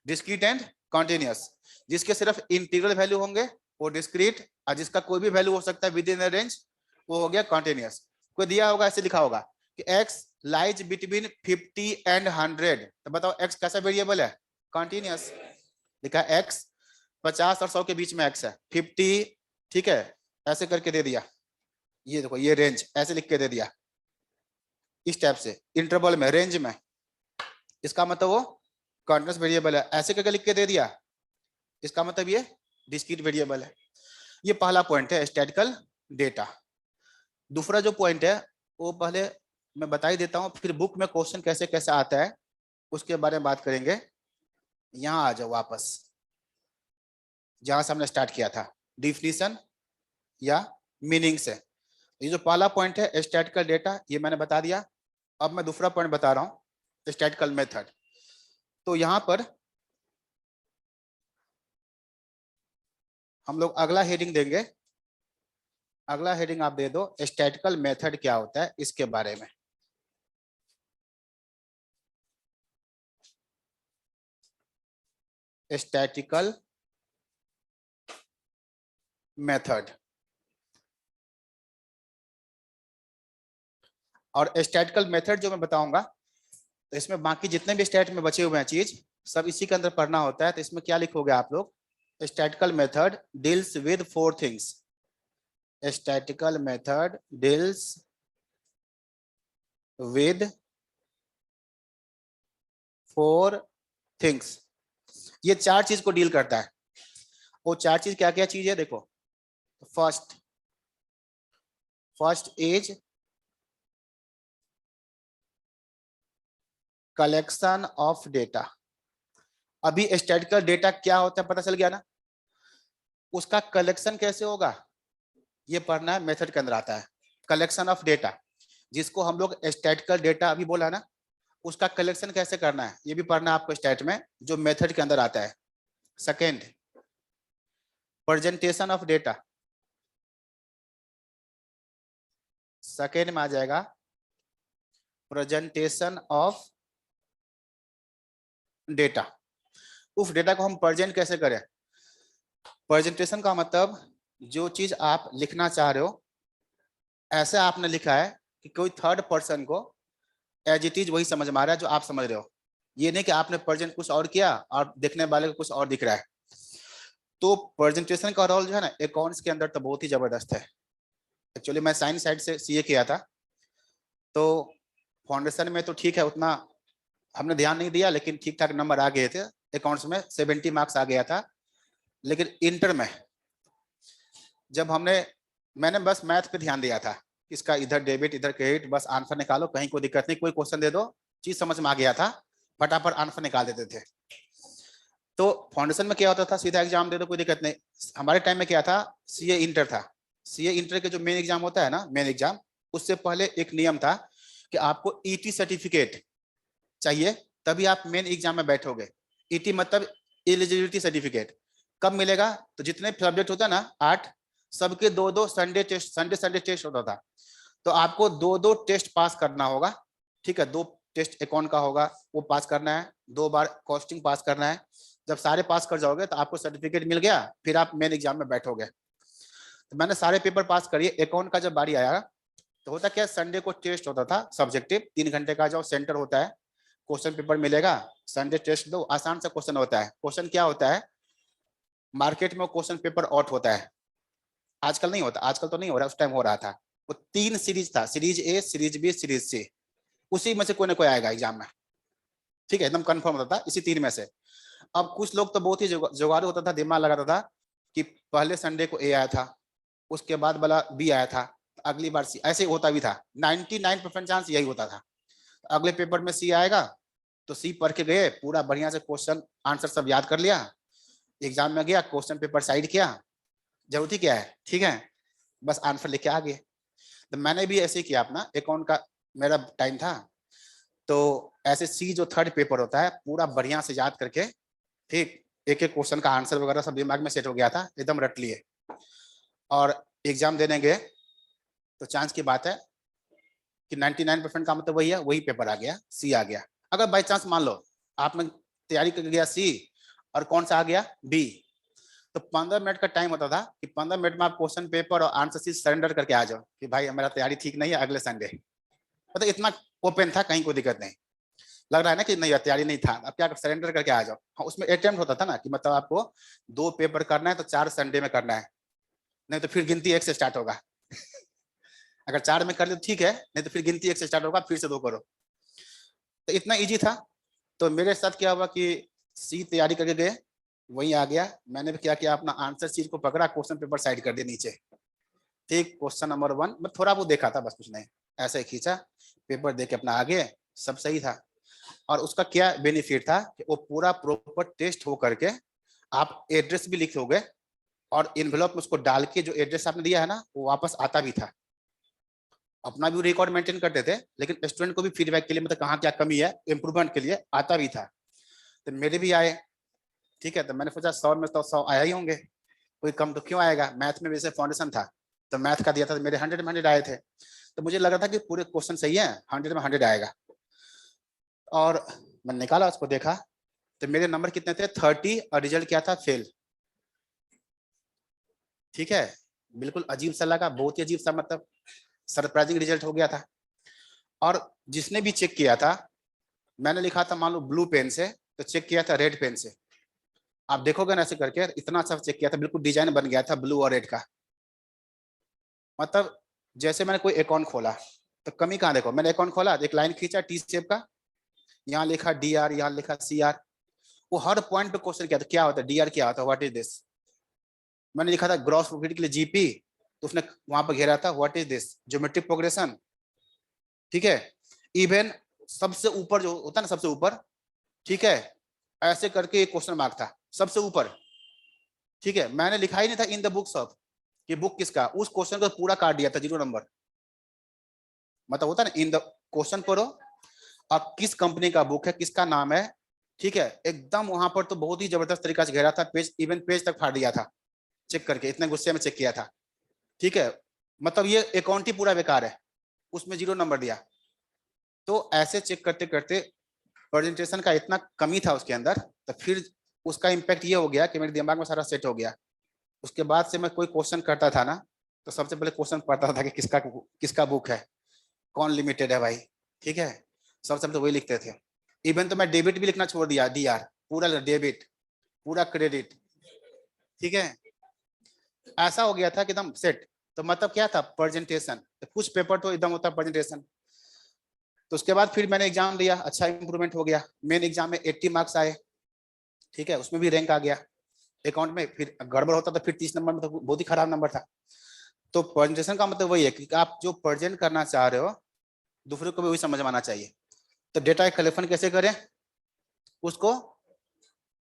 डिस्क्रीट एंड कॉन्टिन्यूअस। जिसके सिर्फ इंटीग्रल वैल्यू होंगे वो डिस्क्रीट, और जिसका कोई भी वैल्यू हो सकता है विद इन रेंज वो हो गया कॉन्टिन्यूअस। कोई दिया होगा, ऐसे लिखा होगा कि x लाइज बिटवीन 50 एंड 100, तो बताओ x कैसा वेरिएबल है? कॉन्टिन्यूअस। लिखा x 50 और 100 के बीच में x है, 50, ठीक है, ऐसे करके दे दिया। ये देखो ये रेंज ऐसे लिख के दे दिया, इस टाइप से इंटरवल में, रेंज में, इसका मतलब वो कॉन्टिन्यूअस वेरिएबल है। ऐसे करके लिख के दे दिया, इसका मतलब ये डिस्क्रीट वेरिएबल है। ये पहला पॉइंट है स्टैटिस्टिकल डेटा। दूसरा जो पॉइंट है वो पहले मैं बता ही देता हूँ, फिर बुक में क्वेश्चन कैसे कैसे आता है उसके बारे में बात करेंगे। यहाँ आ जाओ वापस, जहां से हमने स्टार्ट किया था, डिफिनीशन या मीनिंग से। ये जो पहला पॉइंट है स्टैटिस्टिकल डेटा, ये मैंने बता दिया। अब मैं दूसरा पॉइंट बता रहा हूँ, स्टैटिस्टिकल मेथड। तो यहाँ पर हम लोग अगला हेडिंग देंगे, अगला हेडिंग आप दे दो स्टैटिकल मेथड क्या होता है इसके बारे में। Statistical method. और स्टैटिकल मेथड जो मैं बताऊंगा, तो इसमें बाकी जितने भी स्टैट में बचे हुए हैं चीज सब इसी के अंदर पढ़ना होता है। तो इसमें क्या लिखोगे आप लोग, statistical method deals with 4 things. Statistical method deals with 4 things. ये 4 चीज को डील करता है। वो 4 चीज क्या क्या चीज है देखो। First is collection of data. अभी स्टैटिकल डेटा क्या होता है पता चल गया ना, उसका कलेक्शन कैसे होगा ये पढ़ना है, मेथड के अंदर आता है। कलेक्शन ऑफ डेटा, जिसको हम लोग स्टैटिकल डेटा अभी बोला ना, उसका कलेक्शन कैसे करना है ये भी पढ़ना है आपको स्टैट में, जो मेथड के अंदर आता है। Second, presentation of data. Second में आ जाएगा प्रेजेंटेशन ऑफ डेटा। उस डेटा को हम प्रेजेंट कैसे करें। प्रेजेंटेशन का मतलब जो चीज आप लिखना चाह रहे हो ऐसे आपने लिखा है कि कोई थर्ड पर्सन को एज इट इज वही समझ में आ रहा है जो आप समझ रहे हो। ये नहीं कि आपने प्रेजेंट कुछ और किया और देखने वाले को कुछ और दिख रहा है। तो प्रेजेंटेशन का रोल जो है ना अकाउंट्स के अंदर तो बहुत ही जबरदस्त है। एक्चुअली मैं साइंस साइड से सीए किया था, तो फाउंडेशन में तो ठीक है उतना हमने ध्यान नहीं दिया, लेकिन ठीक ठाक नंबर आ गए थे। अकाउंट्स में 70 मार्क्स आ गया था। लेकिन इंटर में जब मैंने बस मैथ पे ध्यान दिया था, इसका इधर डेबिट इधर क्रेडिट, बस आंसर निकालो, कहीं कोई दिक्कत नहीं, कोई क्वेश्चन दे दो, चीज समझ में आ गया था, फटाफट आंसर निकाल देते थे। तो फाउंडेशन में क्या होता था, सीधा एग्जाम दे दो कोई दिक्कत नहीं। हमारे टाइम में क्या था, सीए इंटर था। सीए इंटर के जो मेन एग्जाम होता है ना, मेन एग्जाम, उससे पहले एक नियम था कि आपको ईटी सर्टिफिकेट चाहिए, तभी आप मेन एग्जाम में बैठोगे। ईटी मतलब एलिजिबिलिटी सर्टिफिकेट। कब मिलेगा, तो जितने सब्जेक्ट होता है ना 8, सबके 2-2 संडे टेस्ट होता था। तो आपको 2-2 टेस्ट पास करना होगा। ठीक है, 2 टेस्ट अकाउंट का होगा वो पास करना है, 2 बार कॉस्टिंग पास करना है। जब सारे पास कर जाओगे तो आपको सर्टिफिकेट मिल गया, फिर आप मेन एग्जाम में बैठोगे। तो मैंने सारे पेपर पास करिए। अकाउंट का जब बारी आया तो होता क्या, संडे को टेस्ट होता था सब्जेक्टिव, 3 घंटे का जो सेंटर होता है, क्वेश्चन पेपर मिलेगा, संडे टेस्ट दो, आसान सा क्वेश्चन होता है। क्वेश्चन क्या होता है, मार्केट में क्वेश्चन पेपर आउट होता है, आजकल नहीं होता, आजकल तो नहीं हो रहा, उस टाइम हो रहा था। वो 3 सीरीज था, series A, series B, series C. उसी में से कोई ना कोई आएगा एग्जाम में। ठीक है, एकदम कंफर्म होता था इसी 3 में से। अब कुछ लोग तो बहुत ही जुगाड़ू होता था, दिमाग लगाता था कि पहले संडे को ए आया था, उसके बाद वाला बी आया था, अगली बार सी, ऐसे होता भी था। 99% चांस यही होता था। अगले पेपर में सी आएगा, तो सी पढ़ के गए, पूरा बढ़िया से क्वेश्चन आंसर सब याद कर लिया, एग्जाम में गया, क्वेश्चन पेपर साइड किया, जरूरत ही क्या है, ठीक है, बस आंसर लेके आ गए। तो मैंने भी ऐसे ही किया, अपना अकाउंट का मेरा टाइम था, तो ऐसे सी जो थर्ड पेपर होता है पूरा बढ़िया से याद करके, ठीक, एक एक क्वेश्चन का आंसर वगैरह सब दिमाग में सेट हो गया था, एकदम रट लिए। और एग्जाम देने गए तो चांस की बात है कि 99% का मतलब वही है, वही पेपर आ गया, सी आ गया। अगर बाई चांस मान लो आपने तैयारी कर गया सी और कौन सा आ गया बी, तो 15 मिनट का टाइम होता था कि 15 मिनट में आप क्वेश्चन पेपर और आंसर शीट सरेंडर करके आ जाओ कि भाई मेरा तैयारी ठीक नहीं है, अगले संडे। मतलब इतना ओपन था, कहीं कोई दिक्कत नहीं। लग रहा है ना कि नहीं तैयारी नहीं था, अब क्या सरेंडर करके आ जाओ। हाँ, उसमें अटेम्प्ट होता था ना कि मतलब आपको 2 पेपर करना है तो 4 संडे में करना है, नहीं तो फिर गिनती 1 से स्टार्ट होगा। अगर 4 में कर ले तो ठीक है, नहीं तो फिर गिनती 1 से स्टार्ट होगा, फिर से 2 करो। तो इतना इजी था। तो मेरे साथ क्या हुआ कि सी तैयारी करके गए, वही आ गया। मैंने भी क्या किया, अपना आंसर शीट को पकड़ा, क्वेश्चन पेपर साइड कर दिया नीचे। ठीक, क्वेश्चन नंबर 1 मैं थोड़ा वो देखा था, बस कुछ नहीं, ऐसे ही खींचा, पेपर दे के अपना आगे, सब सही था। और उसका क्या बेनिफिट था कि वो पूरा प्रॉपर टेस्ट हो करके आप एड्रेस भी लिख लोगे, और इन्वेलप में उसको डाल के जो एड्रेस आपने दिया है ना वो वापस आता भी था। अपना भी रिकॉर्ड मेंटेन करते थे, लेकिन स्टूडेंट को भी फीडबैक के लिए, मतलब कहाँ क्या कमी है इंप्रूवमेंट के लिए आता भी था। तो मेरे भी आए। ठीक है, तो मैंने सोचा 100 में तो 100 आया ही होंगे। कोई कम तो क्यों आएगा, मैथ में वैसे फाउंडेशन था तो मैथ का दिया था तो मेरे 100 में 100 आए थे, तो मुझे लग रहा था कि पूरे क्वेश्चन सही है, 100 में 100 आएगा। और मैंने निकाला उसको देखा तो मेरे नंबर कितने थे 30 और रिजल्ट क्या था फेल। ठीक है, बिल्कुल अजीब सा लगा, बहुत ही अजीब सा, मतलब सरप्राइजिंग रिजल्ट हो गया था। और जिसने भी चेक किया था, मैंने लिखा था मान लो ब्लू पेन से, तो चेक किया था रेड पेन से। आप देखोगे ना ऐसे करके, इतना अच्छा चेक किया था, बिल्कुल डिजाइन बन गया था ब्लू और रेड का। मतलब जैसे मैंने कोई अकाउंट खोला तो कमी कहाँ, देखो मैंने अकाउंट खोला, एक लाइन खींचा टी शेप का, यहाँ लिखा डी आर, यहाँ लिखा सी आर, वो हर पॉइंट पे क्वेश्चन किया था क्या होता है डी आर, क्या होता है व्हाट इज दिस। मैंने लिखा था ग्रॉस प्रॉफिट के लिए जीपी, तो उसने वहां पर घेरा था what is this geometric progression. ठीक है, इवन सबसे ऊपर जो होता है ना सबसे ऊपर, ठीक है, ऐसे करके एक क्वेश्चन मार्क था सबसे ऊपर। ठीक है, मैंने लिखा ही नहीं था इन द बुक्स ऑफ, कि बुक किसका, उस क्वेश्चन को पूरा काट दिया था 0 नंबर। मतलब होता है ना इन द क्वेश्चन पढ़ो और किस कंपनी का बुक है, किसका नाम है। ठीक है, एकदम वहां पर तो बहुत ही जबरदस्त तरीका से घेरा था, पेज इवन पेज तक फाड़ दिया था चेक करके, इतने गुस्से में चेक किया था। ठीक है, मतलब ये अकाउंट ही पूरा बेकार है, उसमें 0 नंबर दिया। तो ऐसे चेक करते करते प्रेजेंटेशन का इतना कमी था उसके अंदर, तो फिर उसका इम्पैक्ट ये हो गया कि मेरे दिमाग में सारा सेट हो गया। उसके बाद से मैं कोई क्वेश्चन करता था ना, तो सबसे पहले क्वेश्चन पढ़ता था कि किसका किसका बुक है, कौन लिमिटेड है भाई। ठीक है, सबसे पहले तो वही लिखते थे। इवन तो मैं डेबिट भी लिखना छोड़ दिया, डी आर पूरा डेबिट, पूरा क्रेडिट। ठीक है, ऐसा हो गया था कि एकदम सेट। तो मतलब क्या था प्रेजेंटेशन, तो कुछ पेपर तो एकदम होता प्रेजेंटेशन। तो उसके बाद फिर मैंने एग्जाम दिया, अच्छा इंप्रूवमेंट हो गया, मेन एग्जाम में 80 मार्क्स आए। ठीक है, उसमें भी रैंक आ गया। अकाउंट में फिर गड़बड़ होता तो फिर 30 नंबर में तो बहुत ही खराब नंबर था। तो प्रेजेंटेशन का मतलब वही है कि आप जो प्रेजेंट करना चाह रहे हो दूसरे को भी वही समझ में आना चाहिए। तो डेटा कलेक्शन कैसे करें, उसको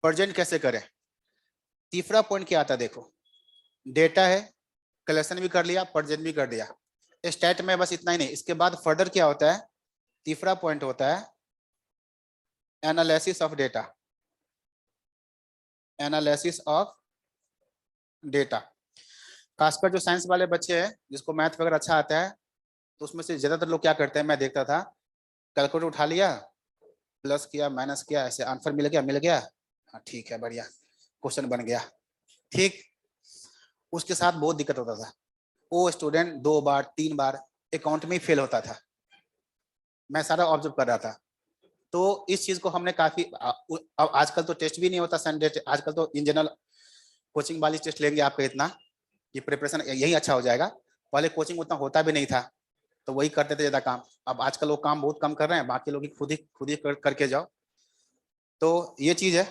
प्रेजेंट कैसे करें। तीसरा पॉइंट क्या आता है, देखो डेटा है, कलेक्शन भी कर लिया, प्रेजेंट भी कर दिया, स्टैट में बस इतना ही नहीं, इसके बाद फर्दर क्या होता है, तीसरा पॉइंट होता है analysis of data. Analysis of data, खासकर जो साइंस वाले बच्चे हैं जिसको मैथ वगैरह अच्छा आता है, तो उसमें से ज्यादातर लोग क्या करते हैं, मैं देखता था कैलकुलेटर उठा लिया, प्लस किया माइनस किया, ऐसे आंसर मिल गया, हाँ ठीक है बढ़िया क्वेश्चन बन गया। ठीक, उसके साथ बहुत दिक्कत होता था, वो स्टूडेंट 2 बार 3 बार अकाउंट में ही फेल होता था, मैं सारा ऑब्जर्व कर रहा था। तो इस चीज को हमने काफी अब आजकल तो टेस्ट भी नहीं होता संडे, आजकल तो इन जनरल कोचिंग वाली टेस्ट लेंगे आपका इतना कि प्रिपरेशन यही अच्छा हो जाएगा। पहले कोचिंग उतना होता भी नहीं था, तो वही करते थे ज्यादा काम। अब आजकल लोग काम बहुत कम कर रहे हैं, बाकी लोग खुद ही करके जाओ, तो ये चीज है।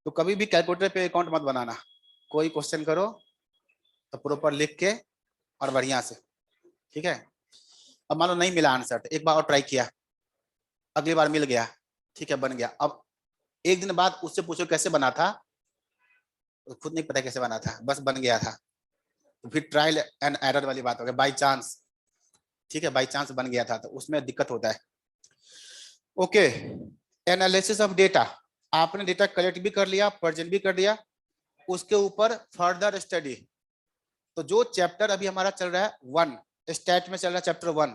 तो कभी भी कैलकुलेटर पे अकाउंट मत बनाना, कोई क्वेश्चन करो तो प्रॉपर लिख के और बढ़िया से। ठीक है, अब मान लो नहीं मिला आंसर, तो एक बार और ट्राई किया, अगली बार मिल गया, ठीक है बन गया। अब एक दिन बाद उससे पूछो कैसे बना था, तो खुद नहीं पता कैसे बना था, बस बन गया था। तो फिर ट्रायल एंड एरर वाली बात हो गई, बाई चांस। ठीक है, बाई चांस बन गया था, तो उसमें दिक्कत होता है। ओके, एनालिसिस ऑफ डेटा, आपने डेटा कलेक्ट भी कर लिया, प्रेजेंट भी कर दिया, उसके ऊपर फर्दर स्टडी। तो जो चैप्टर अभी हमारा चल रहा है 1, स्टैट में चल रहा है चैप्टर 1,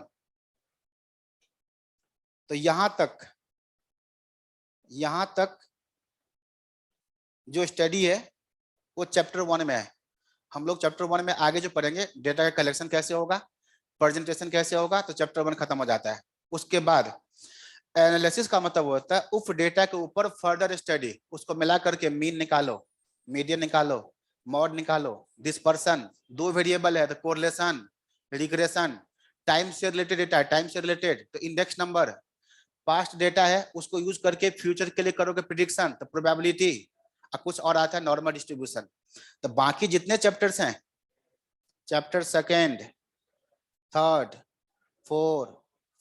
तो यहां तक जो स्टडी है वो चैप्टर 1 में है। हम लोग चैप्टर 1 में आगे जो पढ़ेंगे डेटा का कलेक्शन कैसे होगा, प्रेजेंटेशन कैसे होगा, तो चैप्टर 1 खत्म हो जाता है। उसके बाद एनालिसिस का मतलब होता है उस डेटा के ऊपर फर्दर स्टडी, उसको मिला करके मीन निकालो, मीडियन निकालो, मॉड निकालो, डिस्पर्सन, 2 वेरिएबल है तो कोरिलेशन, रिग्रेशन, टाइम से रिलेटेड डेटा, टाइम से रिलेटेड तो इंडेक्स नंबर, पास्ट डेटा है उसको यूज करके फ्यूचर के लिए करोगे प्रिडिक्शन तो प्रोबेबिलिटी, और कुछ और आता है नॉर्मल डिस्ट्रीब्यूशन। तो बाकी जितने चैप्टर्स हैं, चैप्टर 2, 3, 4,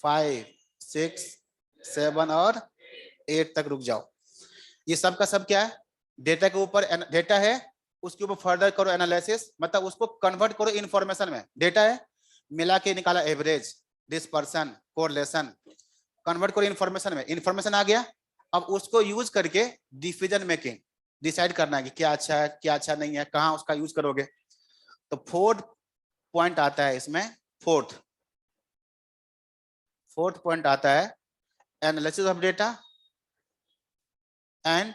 5, 6, 7 और 8 तक रुक जाओ। ये सब का सब क्या है, डेटा के ऊपर डेटा है, उसके ऊपर फर्दर करो एनालिसिस, मतलब उसको कन्वर्ट करो इंफॉर्मेशन में। डेटा है, मिला के निकाला एवरेज, डिस्पर्सन, कोरिलेशन, कन्वर्ट करो इन्फॉर्मेशन में, इन्फॉर्मेशन आ गया, अब उसको यूज करके डिसीजन मेकिंग डिसाइड करना है कि क्या अच्छा है क्या अच्छा नहीं है, कहाँ उसका यूज करोगे। तो फोर्थ पॉइंट आता है इसमें, फोर्थ पॉइंट आता है analysis of data, and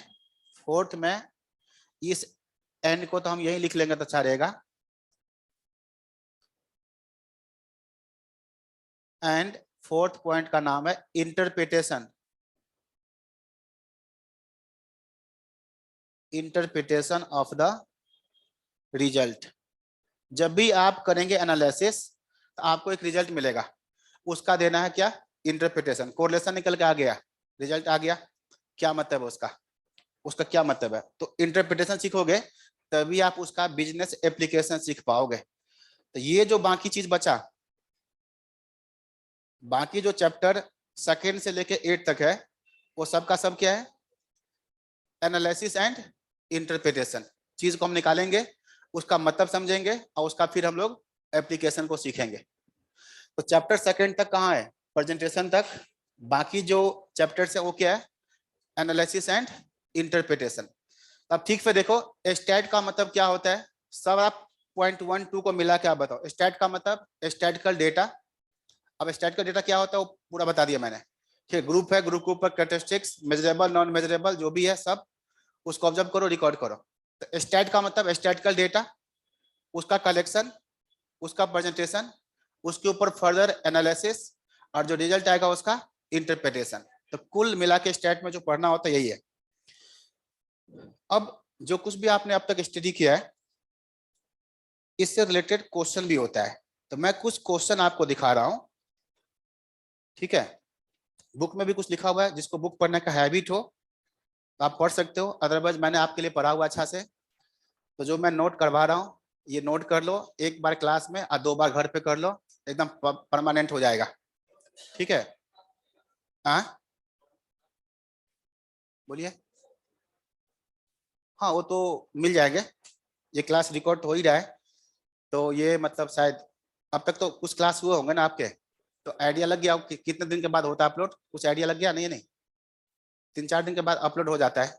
fourth में इस एंड को तो हम यही लिख लेंगे तो अच्छा रहेगा, एंड फोर्थ पॉइंट का नाम है interpretation, interpretation of the result. जब भी आप करेंगे एनालिसिस तो आपको एक रिजल्ट मिलेगा, उसका देना है क्या, इंटरप्रिटेशन। कोरिलेशन निकल के आ गया, रिजल्ट आ गया, क्या मतलब है उसका, उसका क्या मतलब है, तो इंटरप्रिटेशन सीखोगे तभी आप उसका बिजनेस एप्लीकेशन सीख पाओगे। तो ये जो बाकी चीज बचा, बाकी जो चैप्टर सेकेंड से लेके 8 तक है, वो सब का सब क्या है, एनालिसिस एंड इंटरप्रिटेशन। चीज को हम निकालेंगे, उसका मतलब समझेंगे और उसका फिर हम लोग एप्लीकेशन को सीखेंगे। तो चैप्टर सेकेंड तक कहाँ है, प्रेजेंटेशन तक। बाकी जो चैप्टर्स है वो क्या है, एनालिसिस एंड इंटरप्रिटेशन। अब ठीक से देखो, स्टैट का मतलब क्या होता है, सब आप पॉइंट 1 2 को मिला के आप बताओ। स्टैट का मतलब स्टैटिकल डेटा। अब स्टैटिकल डेटा क्या होता है वो पूरा बता दिया मैंने। ठीक, ग्रुप है, ग्रुप के ऊपर कैरेक्टरिस्टिक्स, मेजरेबल नॉन मेजरेबल जो भी है सब, उसको ऑब्जर्व करो, रिकॉर्ड करो। तो स्टैट का मतलब स्टैटिकल डेटा, उसका कलेक्शन, उसका प्रेजेंटेशन, उसके ऊपर फर्दर एनालिसिस, और जो रिजल्ट आएगा उसका इंटरप्रिटेशन। तो कुल मिला के स्टैट में जो पढ़ना होता है यही है। अब जो कुछ भी आपने अब तक स्टडी किया है, इससे रिलेटेड क्वेश्चन भी होता है। तो मैं कुछ क्वेश्चन आपको दिखा रहा हूं, ठीक है। बुक में भी कुछ लिखा हुआ है, जिसको बुक पढ़ने का हैबिट हो तो आप पढ़ सकते हो, अदरवाइज मैंने आपके लिए पढ़ा हुआ अच्छा से। तो जो मैं नोट करवा रहा हूँ ये नोट कर लो, एक बार क्लास में और 2 बार घर पे कर लो, एकदम परमानेंट हो जाएगा, ठीक है। हाँ बोलिए। हाँ वो तो मिल जाएंगे, ये क्लास रिकॉर्ड हो ही रहा है, तो ये मतलब शायद अब तक तो कुछ क्लास हुए होंगे ना आपके, तो आइडिया लग गया कि कितने दिन के बाद होता है अपलोड, कुछ आइडिया लग गया, नहीं नहीं 3 4 दिन के बाद अपलोड हो जाता है,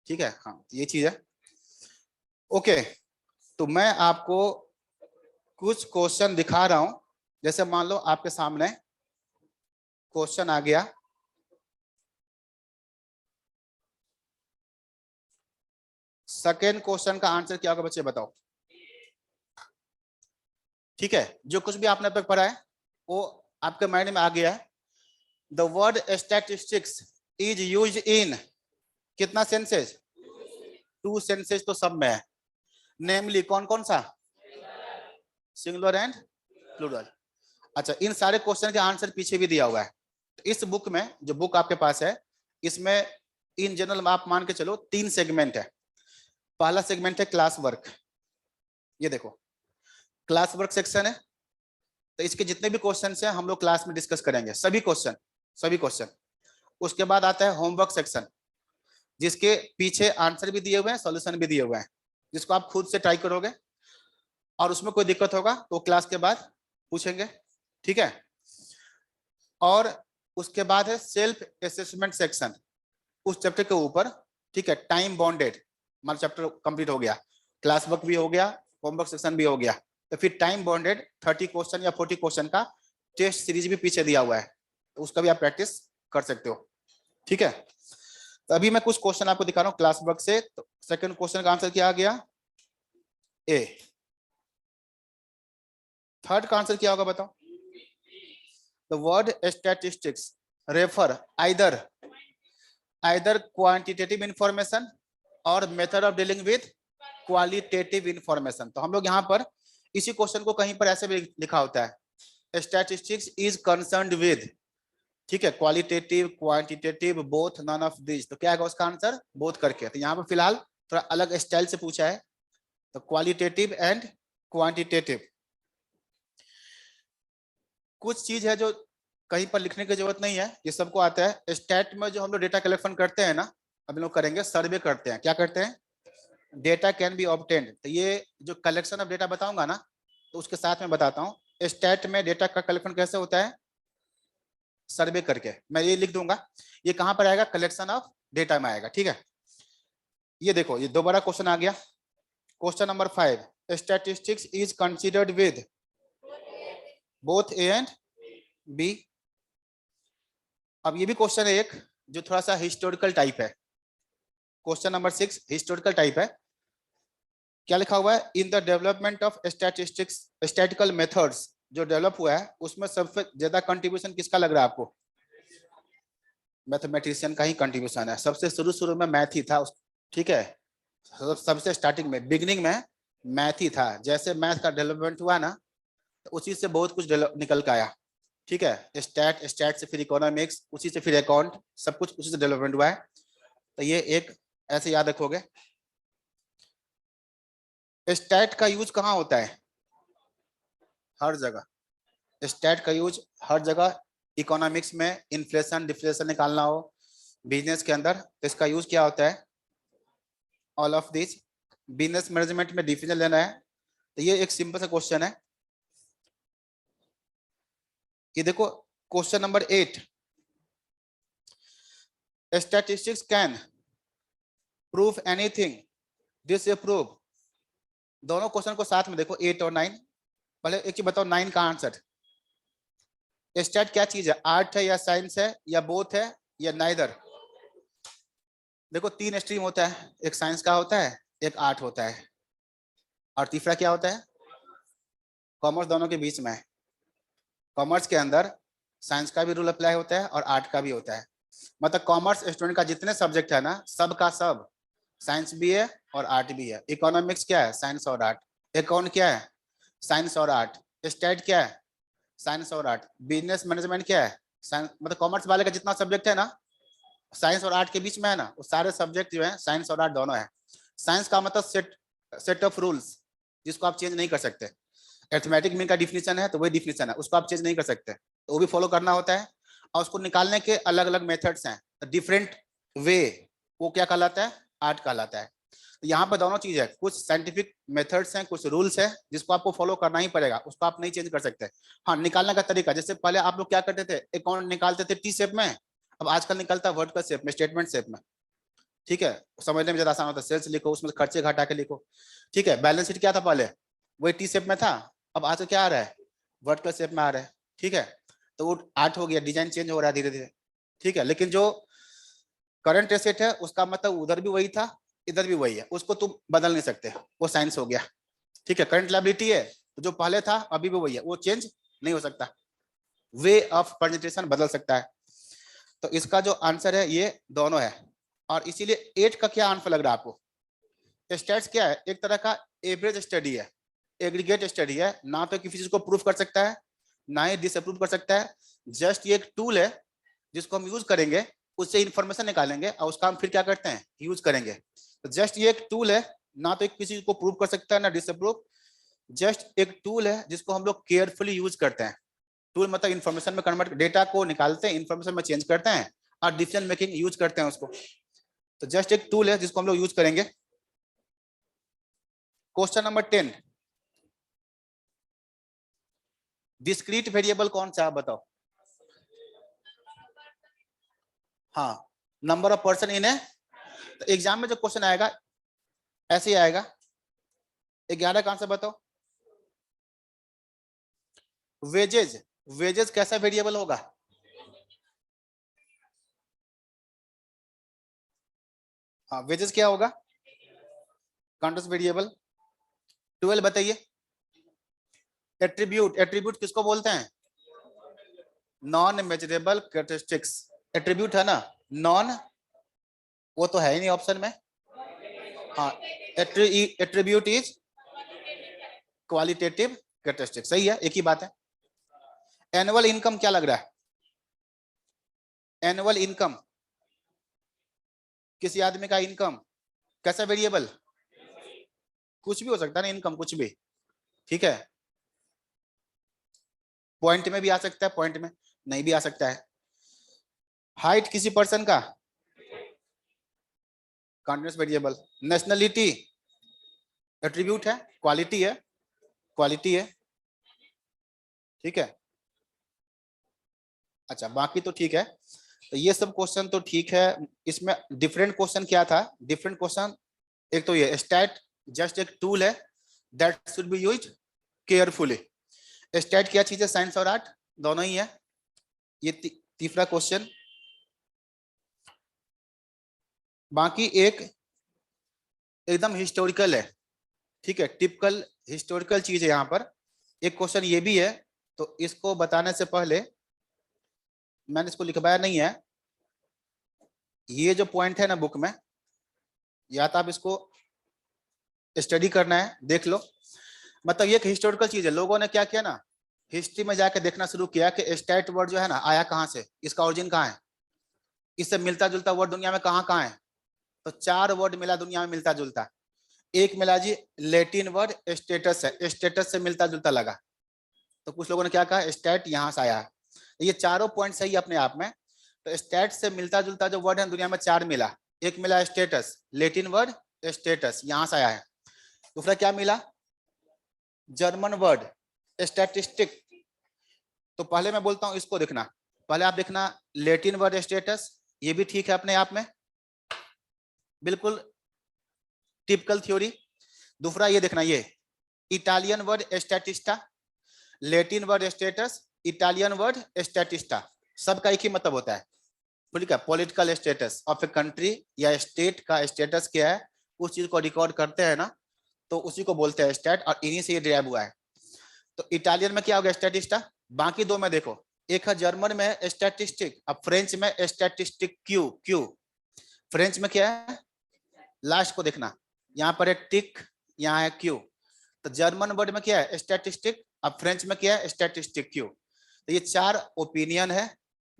ठीक है। हाँ ये चीज है, ओके। तो मैं आपको कुछ क्वेश्चन दिखा रहा हूं, जैसे मान लो आपके सामने क्वेश्चन आ गया, सेकेंड क्वेश्चन का आंसर क्या होगा बच्चे बताओ, ठीक है। जो कुछ भी आपने अब तक पढ़ा है वो आपके माइंड में आ गया है। The word statistics is use in कितना सेंसेज, 2 सेंसेज तो सब में है, नेमली कौन कौन सा, सिंगुलर एंड प्लूरल। अच्छा, इन सारे क्वेश्चन के आंसर पीछे भी दिया हुआ है। तो इस बुक में, जो बुक आपके पास है, इसमें इन जनरल आप मान के चलो 3 सेगमेंट है। पहला सेगमेंट है क्लास वर्क, ये देखो क्लास वर्क सेक्शन है। तो इसके जितने भी क्वेश्चन है हम लोग क्लास में डिस्कस करेंगे, सभी क्वेश्चन, सभी क्वेश्चन। उसके बाद आता है होमवर्क सेक्शन, जिसके पीछे आंसर भी दिए हुए हैं, सॉल्यूशन भी दिए हुए हैं, जिसको आप खुद से ट्राई करोगे, और उसमें कोई दिक्कत होगा तो क्लास के बाद पूछेंगे, ठीक है। और उसके बाद है सेल्फ असेसमेंट सेक्शन, उस चैप्टर के ऊपर, ठीक है। टाइम बॉन्डेड, हमारा चैप्टर कंप्लीट हो गया, क्लास वर्क भी हो गया, होमवर्क सेक्शन भी हो गया, तो फिर टाइम बॉन्डेड 30 क्वेश्चन या 40 क्वेश्चन का टेस्ट सीरीज भी पीछे दिया हुआ है, तो उसका भी आप प्रैक्टिस कर सकते हो, ठीक है। तो अभी मैं कुछ क्वेश्चन आपको दिखा रहा हूँ क्लास वर्क से। तो सेकंड क्वेश्चन का आंसर क्या आ गया, ए। थर्ड का आंसर क्या होगा बताओ, the word statistics refer either quantitative information or method of dealing with qualitative information. तो हम लोग यहाँ पर इसी क्वेश्चन को कहीं पर ऐसे भी लिखा होता है, स्टैटिस्टिक्स इज कंसर्न्ड विद, ठीक है, qualitative quantitative both none of this. तो क्या है उसका आंसर, बोथ करके। तो यहाँ पर फिलहाल थोड़ा अलग स्टाइल से पूछा है, तो क्वालिटेटिव एंड क्वांटिटेटिव। कुछ चीज है जो कहीं पर लिखने की जरूरत नहीं है, ये सबको आता है। स्टैट में जो हम लोग डेटा कलेक्शन करते हैं ना, अब लोग करेंगे सर्वे करते हैं, क्या करते हैं, डेटा कैन बी ऑब्टेन्ड। तो ये जो कलेक्शन ऑफ डेटा बताऊंगा ना, तो उसके साथ में बताता हूँ स्टैट में डेटा का कलेक्शन कैसे होता है। सर्वे करके, मैं ये लिख दूंगा। ये कहां पर आएगा, कलेक्शन ऑफ डेटा में आएगा, ठीक है। ये देखो ये दोबारा क्वेश्चन आ गया, question number 5, statistics is considered with both A and B. अब ये भी क्वेश्चन है एक जो थोड़ा सा हिस्टोरिकल टाइप है। क्वेश्चन नंबर 6 हिस्टोरिकल टाइप है। क्या लिखा हुआ है, in the development of statistics statical methods, जो डेवलप हुआ है उसमें सबसे ज्यादा कंट्रीब्यूशन किसका लग रहा है आपको? मैथमेटिशियन का ही कंट्रीब्यूशन है। सबसे शुरू शुरू में मैथ ही था, ठीक है। सबसे स्टार्टिंग में बिगिनिंग में मैथ ही था। जैसे मैथ का डेवलपमेंट हुआ ना, तो उसी से बहुत कुछ निकल के आया, ठीक है। स्टैट से फिर इकोनॉमिक्स, उसी से फिर अकाउंट, सब कुछ उसी से डेवलपमेंट हुआ है। तो ये एक ऐसे याद रखोगे। स्टैट का यूज कहाँ होता है? हर जगह। स्टैट का यूज हर जगह, इकोनॉमिक्स में इन्फ्लेशन डिफ्लेशन निकालना हो, बिजनेस के अंदर, तो इसका यूज क्या होता है? All of this. Business management में डिसीजन लेना है, तो ये एक सिंपल सा क्वेश्चन है। ये देखो question number 8, statistics can prove anything disapprove. दोनों क्वेश्चन को साथ में देखो, 8 और 9। पहले एक चीज बताओ, 9 का आंसर। स्टैट क्या चीज है, आर्ट है या साइंस है या बोथ है या नाइदर? देखो 3 स्ट्रीम होता है, एक साइंस का होता है, एक आर्ट होता है, और तीसरा क्या होता है? कॉमर्स। दोनों के बीच में है। कॉमर्स के अंदर साइंस का भी रूल अप्लाई होता है और आर्ट का भी होता है। मतलब कॉमर्स स्टूडेंट का जितने सब्जेक्ट है ना, सब का सब, साइंस भी है और आर्ट भी है। इकोनॉमिक्स क्या है, साइंस और आर्ट। अकाउंट क्या है, साइंस और आर्ट। स्टैट क्या है, साइंस और आर्ट। बिजनेस मैनेजमेंट क्या है, साइंस। मतलब कॉमर्स वाले का जितना सब्जेक्ट है ना, साइंस और आर्ट के बीच में है ना, वो सारे सब्जेक्ट जो है साइंस और आर्ट दोनों है। साइंस का मतलब सेट ऑफ रूल्स, जिसको आप चेंज नहीं कर सकते। अरिथमेटिक मीन का डिफिनीशन है तो वही डिफिनीशन है, उसको आप चेंज नहीं कर सकते, तो वो भी फॉलो करना होता है। और उसको निकालने के अलग अलग मेथड्स हैं, डिफरेंट वे, वो क्या कहलाता है, आर्ट कहलाता है। तो यहाँ पर दोनों चीज है, कुछ साइंटिफिक मेथड्स हैं, कुछ रूल्स है जिसको आपको फॉलो करना ही पड़ेगा, उसको आप नहीं चेंज कर सकते। हाँ, निकालने का तरीका, जैसे पहले आप लोग क्या करते थे, अकाउंट निकालते थे टी शेप में, अब आजकल निकलता है वर्टिकल शेप में, स्टेटमेंट शेप में, ठीक है। समझने में ज्यादा आसान होता है। सेल्स लिखो, उसमें खर्चे घटा के लिखो, ठीक है। बैलेंस शीट क्या था पहले, वही टी शेप में था, अब आज क्या आ रहा है, वर्टिकल शेप में आ रहा है, ठीक है। तो वो आर्ट हो गया, डिजाइन चेंज हो रहा है धीरे धीरे, ठीक है। लेकिन जो करंट एसेट है उसका मतलब उधर भी वही था, इधर भी वही है, उसको तुम बदल नहीं सकते, वो साइंस हो गया, ठीक है। करंट लायबिलिटी है, तो जो पहले था अभी भी वही है, वो चेंज नहीं हो सकता, वे ऑफ प्रेजेंटेशन बदल सकता है। तो इसका जो आंसर है ये दोनों है। और इसीलिए 8 का क्या आंसर लग रहा है आपको? स्टैट्स क्या है, एक तरह का एवरेज स्टडी है, एग्रीगेट स्टडी है, ना तो किसी चीज को प्रूफ कर सकता है, ना ही डिसअप्रूव कर सकता है। जस्ट ये एक टूल है जिसको हम यूज करेंगे, उससे इंफॉर्मेशन निकालेंगे और उसका हम फिर क्या करते हैं, यूज करेंगे। तो जस्ट ये एक टूल है, ना तो किसी को प्रूव कर सकता है ना डिसअप्रूव, जस्ट एक टूल है जिसको हम लोग केयरफुली यूज करते हैं। टूल मतलब इंफॉर्मेशन में कन्वर्ट, डेटा को निकालते हैं, इंफॉर्मेशन में चेंज करते हैं और डिसीजन मेकिंग यूज करते हैं उसको। तो जस्ट एक टूल है जिसको हम लोग यूज करेंगे। क्वेश्चन नंबर 10, डिस्क्रीट वेरिएबल कौन सा, आप बताओ। हाँ, नंबर ऑफ पर्सन इन है। तो एग्जाम में जो क्वेश्चन आएगा ऐसे ही आएगा। 11 का आंसर बताओ। वेजेज, वेजेस कैसा वेरिएबल होगा? हाँ, वेजेस क्या होगा, कंटीन्यूअस वेरिएबल। 12 बताइए। एट्रीब्यूट, एट्रीब्यूट किसको बोलते हैं? Non measurable characteristics. एट्रीब्यूट है ना, नॉन, वो तो है ही नहीं ऑप्शन में। हाँ, एट्रीब्यूट इज क्वालिटेटिव कैरेक्टरिस्टिक, सही है, एक ही बात है। एनुअल इनकम क्या लग रहा है? एनुअल इनकम, किसी आदमी का इनकम कैसा वेरिएबल? कुछ भी हो सकता है ना, इनकम कुछ भी, ठीक है। पॉइंट में भी आ सकता है, पॉइंट में नहीं भी आ सकता है। हाइट किसी पर्सन का कॉन्टिन्यूअस वेरिएबल। नेशनलिटी एट्रीब्यूट है, क्वालिटी है, क्वालिटी है, ठीक है। अच्छा बाकी तो ठीक है। तो ये सब क्वेश्चन तो ठीक है। इसमें डिफरेंट क्वेश्चन क्या था, डिफरेंट क्वेश्चन। एक तो ये स्टैट जस्ट एक टूल है that should be used carefully. Stat क्या चीज है, साइंस और आर्ट दोनों ही है। ये तीसरा क्वेश्चन। बाकी एक एकदम हिस्टोरिकल है, ठीक है, टिपिकल हिस्टोरिकल चीज है यहाँ पर। एक क्वेश्चन ये भी है, तो इसको बताने से पहले मैंने इसको लिखवाया नहीं है। ये जो पॉइंट है ना बुक में, या तो आप इसको स्टडी करना है, देख लो। मतलब ये एक हिस्टोरिकल चीज है। लोगों ने क्या किया ना, हिस्ट्री में जाके देखना शुरू किया कि स्टेट वर्ड जो है ना आया कहाँ से, इसका ओरिजिन कहाँ है, इससे मिलता जुलता वर्ड दुनिया में कहाँ कहाँ है। तो 4 वर्ड मिला दुनिया में मिलता जुलता। एक मिला जी लेटिन वर्ड स्टेटस है, स्टेटस से मिलता जुलता लगा। तो कुछ लोगों ने क्या कहा, स्टेट यहाँ से आया है। ये चारों पॉइंट सही अपने आप में। तो स्टेट से मिलता जुलता जो वर्ड है दुनिया में 4 मिला। एक मिला स्टेटस, लेटिन वर्ड स्टेटस यहाँ से आया है। दूसरा क्या मिला, जर्मन वर्ड स्टैटिस्टिक। तो पहले मैं बोलता हूं इसको देखना, पहले आप देखना लेटिन वर्ड स्टेटस, ये भी ठीक है अपने आप में, बिल्कुल टिपिकल थ्योरी। दूसरा ये देखना, ये Italian word statista, Latin word status, Italian word statista, सबका एक ही मतलब होता है, ठीक है। Political status of a country या स्टेट का स्टेटस क्या है, उस चीज को रिकॉर्ड करते हैं ना, तो उसी को बोलते हैं स्टेट, और इन्हीं से ये डिराइव हुआ है। तो इटालियन में क्या होगा, स्टैटिस्टा। बाकी दो में देखो, एक है जर्मन में स्टैटिस्टिक, अब फ्रेंच में स्टैटिस्टिक क्यू क्यू। फ्रेंच में क्या है, लास्ट को देखना, यहाँ पर है टिक, यहाँ है क्यू। तो जर्मन वर्ड में क्या है, स्टैटिस्टिक, अब फ्रेंच में क्या है, स्टैटिस्टिक क्यू। तो ये 4 ओपिनियन है।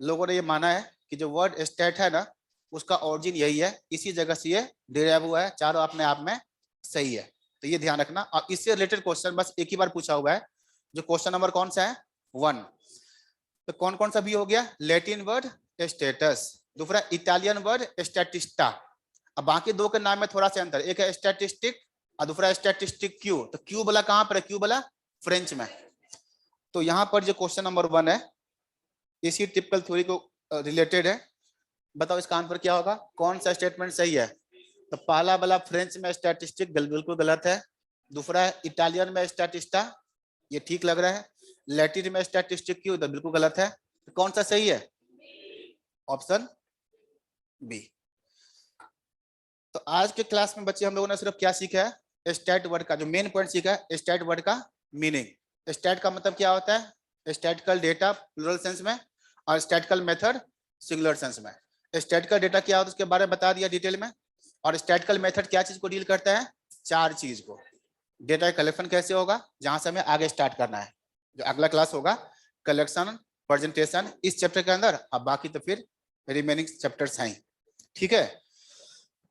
लोगों ने ये माना है कि जो वर्ड स्टेट है ना, उसका ओरिजिन यही है, इसी जगह से ये डिराइव हुआ है। चारों अपने आप में सही है, तो ये ध्यान रखना। और इससे रिलेटेड क्वेश्चन बस एक ही बार पूछा हुआ है, जो क्वेश्चन नंबर कौन सा है, 1। तो कौन कौन सा भी हो गया, लेटिन वर्ड स्टेटस, दूसरा इटालियन वर्ड स्टैटिस्टा। अब बाकी दो के नाम में थोड़ा सा अंतर, एक है स्टैटिस्टिक और दूसरा स्टैटिस्टिक क्यू। तो क्यू वाला कहां पर है, क्यू वाला फ्रेंच में। तो यहां पर जो क्वेश्चन नंबर 1 है, इसी टिपिकल थ्योरी को रिलेटेड है। बताओ इसका आंसर क्या होगा, कौन सा स्टेटमेंट सही है। तो पहला वाला फ्रेंच में स्टैटिस्टिक बिल्कुल गलत है। दूसरा है इटालियन में स्टैटिस्टा, ये ठीक लग रहा है। लैटिन में स्टैटिस्टिक क्यू तो बिल्कुल गलत है। तो कौन सा सही है, ऑप्शन बी। तो आज के क्लास में बच्चे हम लोगों ने सिर्फ क्या सीखा है, स्टैट वर्ड का जो मेन पॉइंट सीखा है, स्टैट वर्ड का मीनिंग। स्टैट का मतलब क्या होता है, स्टैटिकल डेटा प्लूरल सेंस में, और स्टैटिकल मेथड सिंगुलर सेंस में। स्टैटिकल डेटा क्या होता है उसके बारे में बता दिया डिटेल में। और स्टैटिकल मेथड क्या चीज को डील करता है, 4 चीज को। डेटा कलेक्शन कैसे होगा, जहां से हमें आगे स्टार्ट करना है, जो अगला क्लास होगा, कलेक्शन प्रेजेंटेशन इस चैप्टर के अंदर। अब बाकी तो फिर रिमेनिंग चैप्टर्स हैं, ठीक है।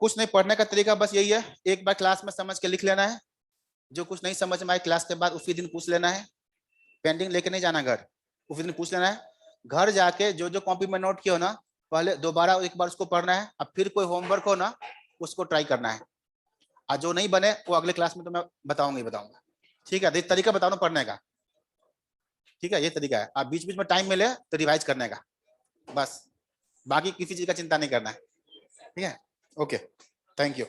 कुछ नहीं, पढ़ने का तरीका बस यही है, एक बार क्लास में समझ के लिख लेना है। जो कुछ नहीं समझ में आए क्लास के बाद उसी दिन पूछ लेना है, पेंडिंग लेके नहीं जाना घर, उसी दिन पूछ लेना है। घर जाके जो जो कॉपी में नोट किया हो ना, पहले दोबारा एक बार उसको पढ़ना है। अब फिर कोई होमवर्क हो ना, उसको ट्राई करना है। और जो नहीं बने वो अगले क्लास में तो मैं बताऊंगा ही बताऊंगा, ठीक है। तो तरीका बता रहा हूँ पढ़ने का, ठीक है, ये तरीका है। आप बीच बीच में टाइम मिले तो रिवाइज करने का, बस। बाकी किसी चीज का चिंता नहीं करना है, ठीक है। Okay, thank you.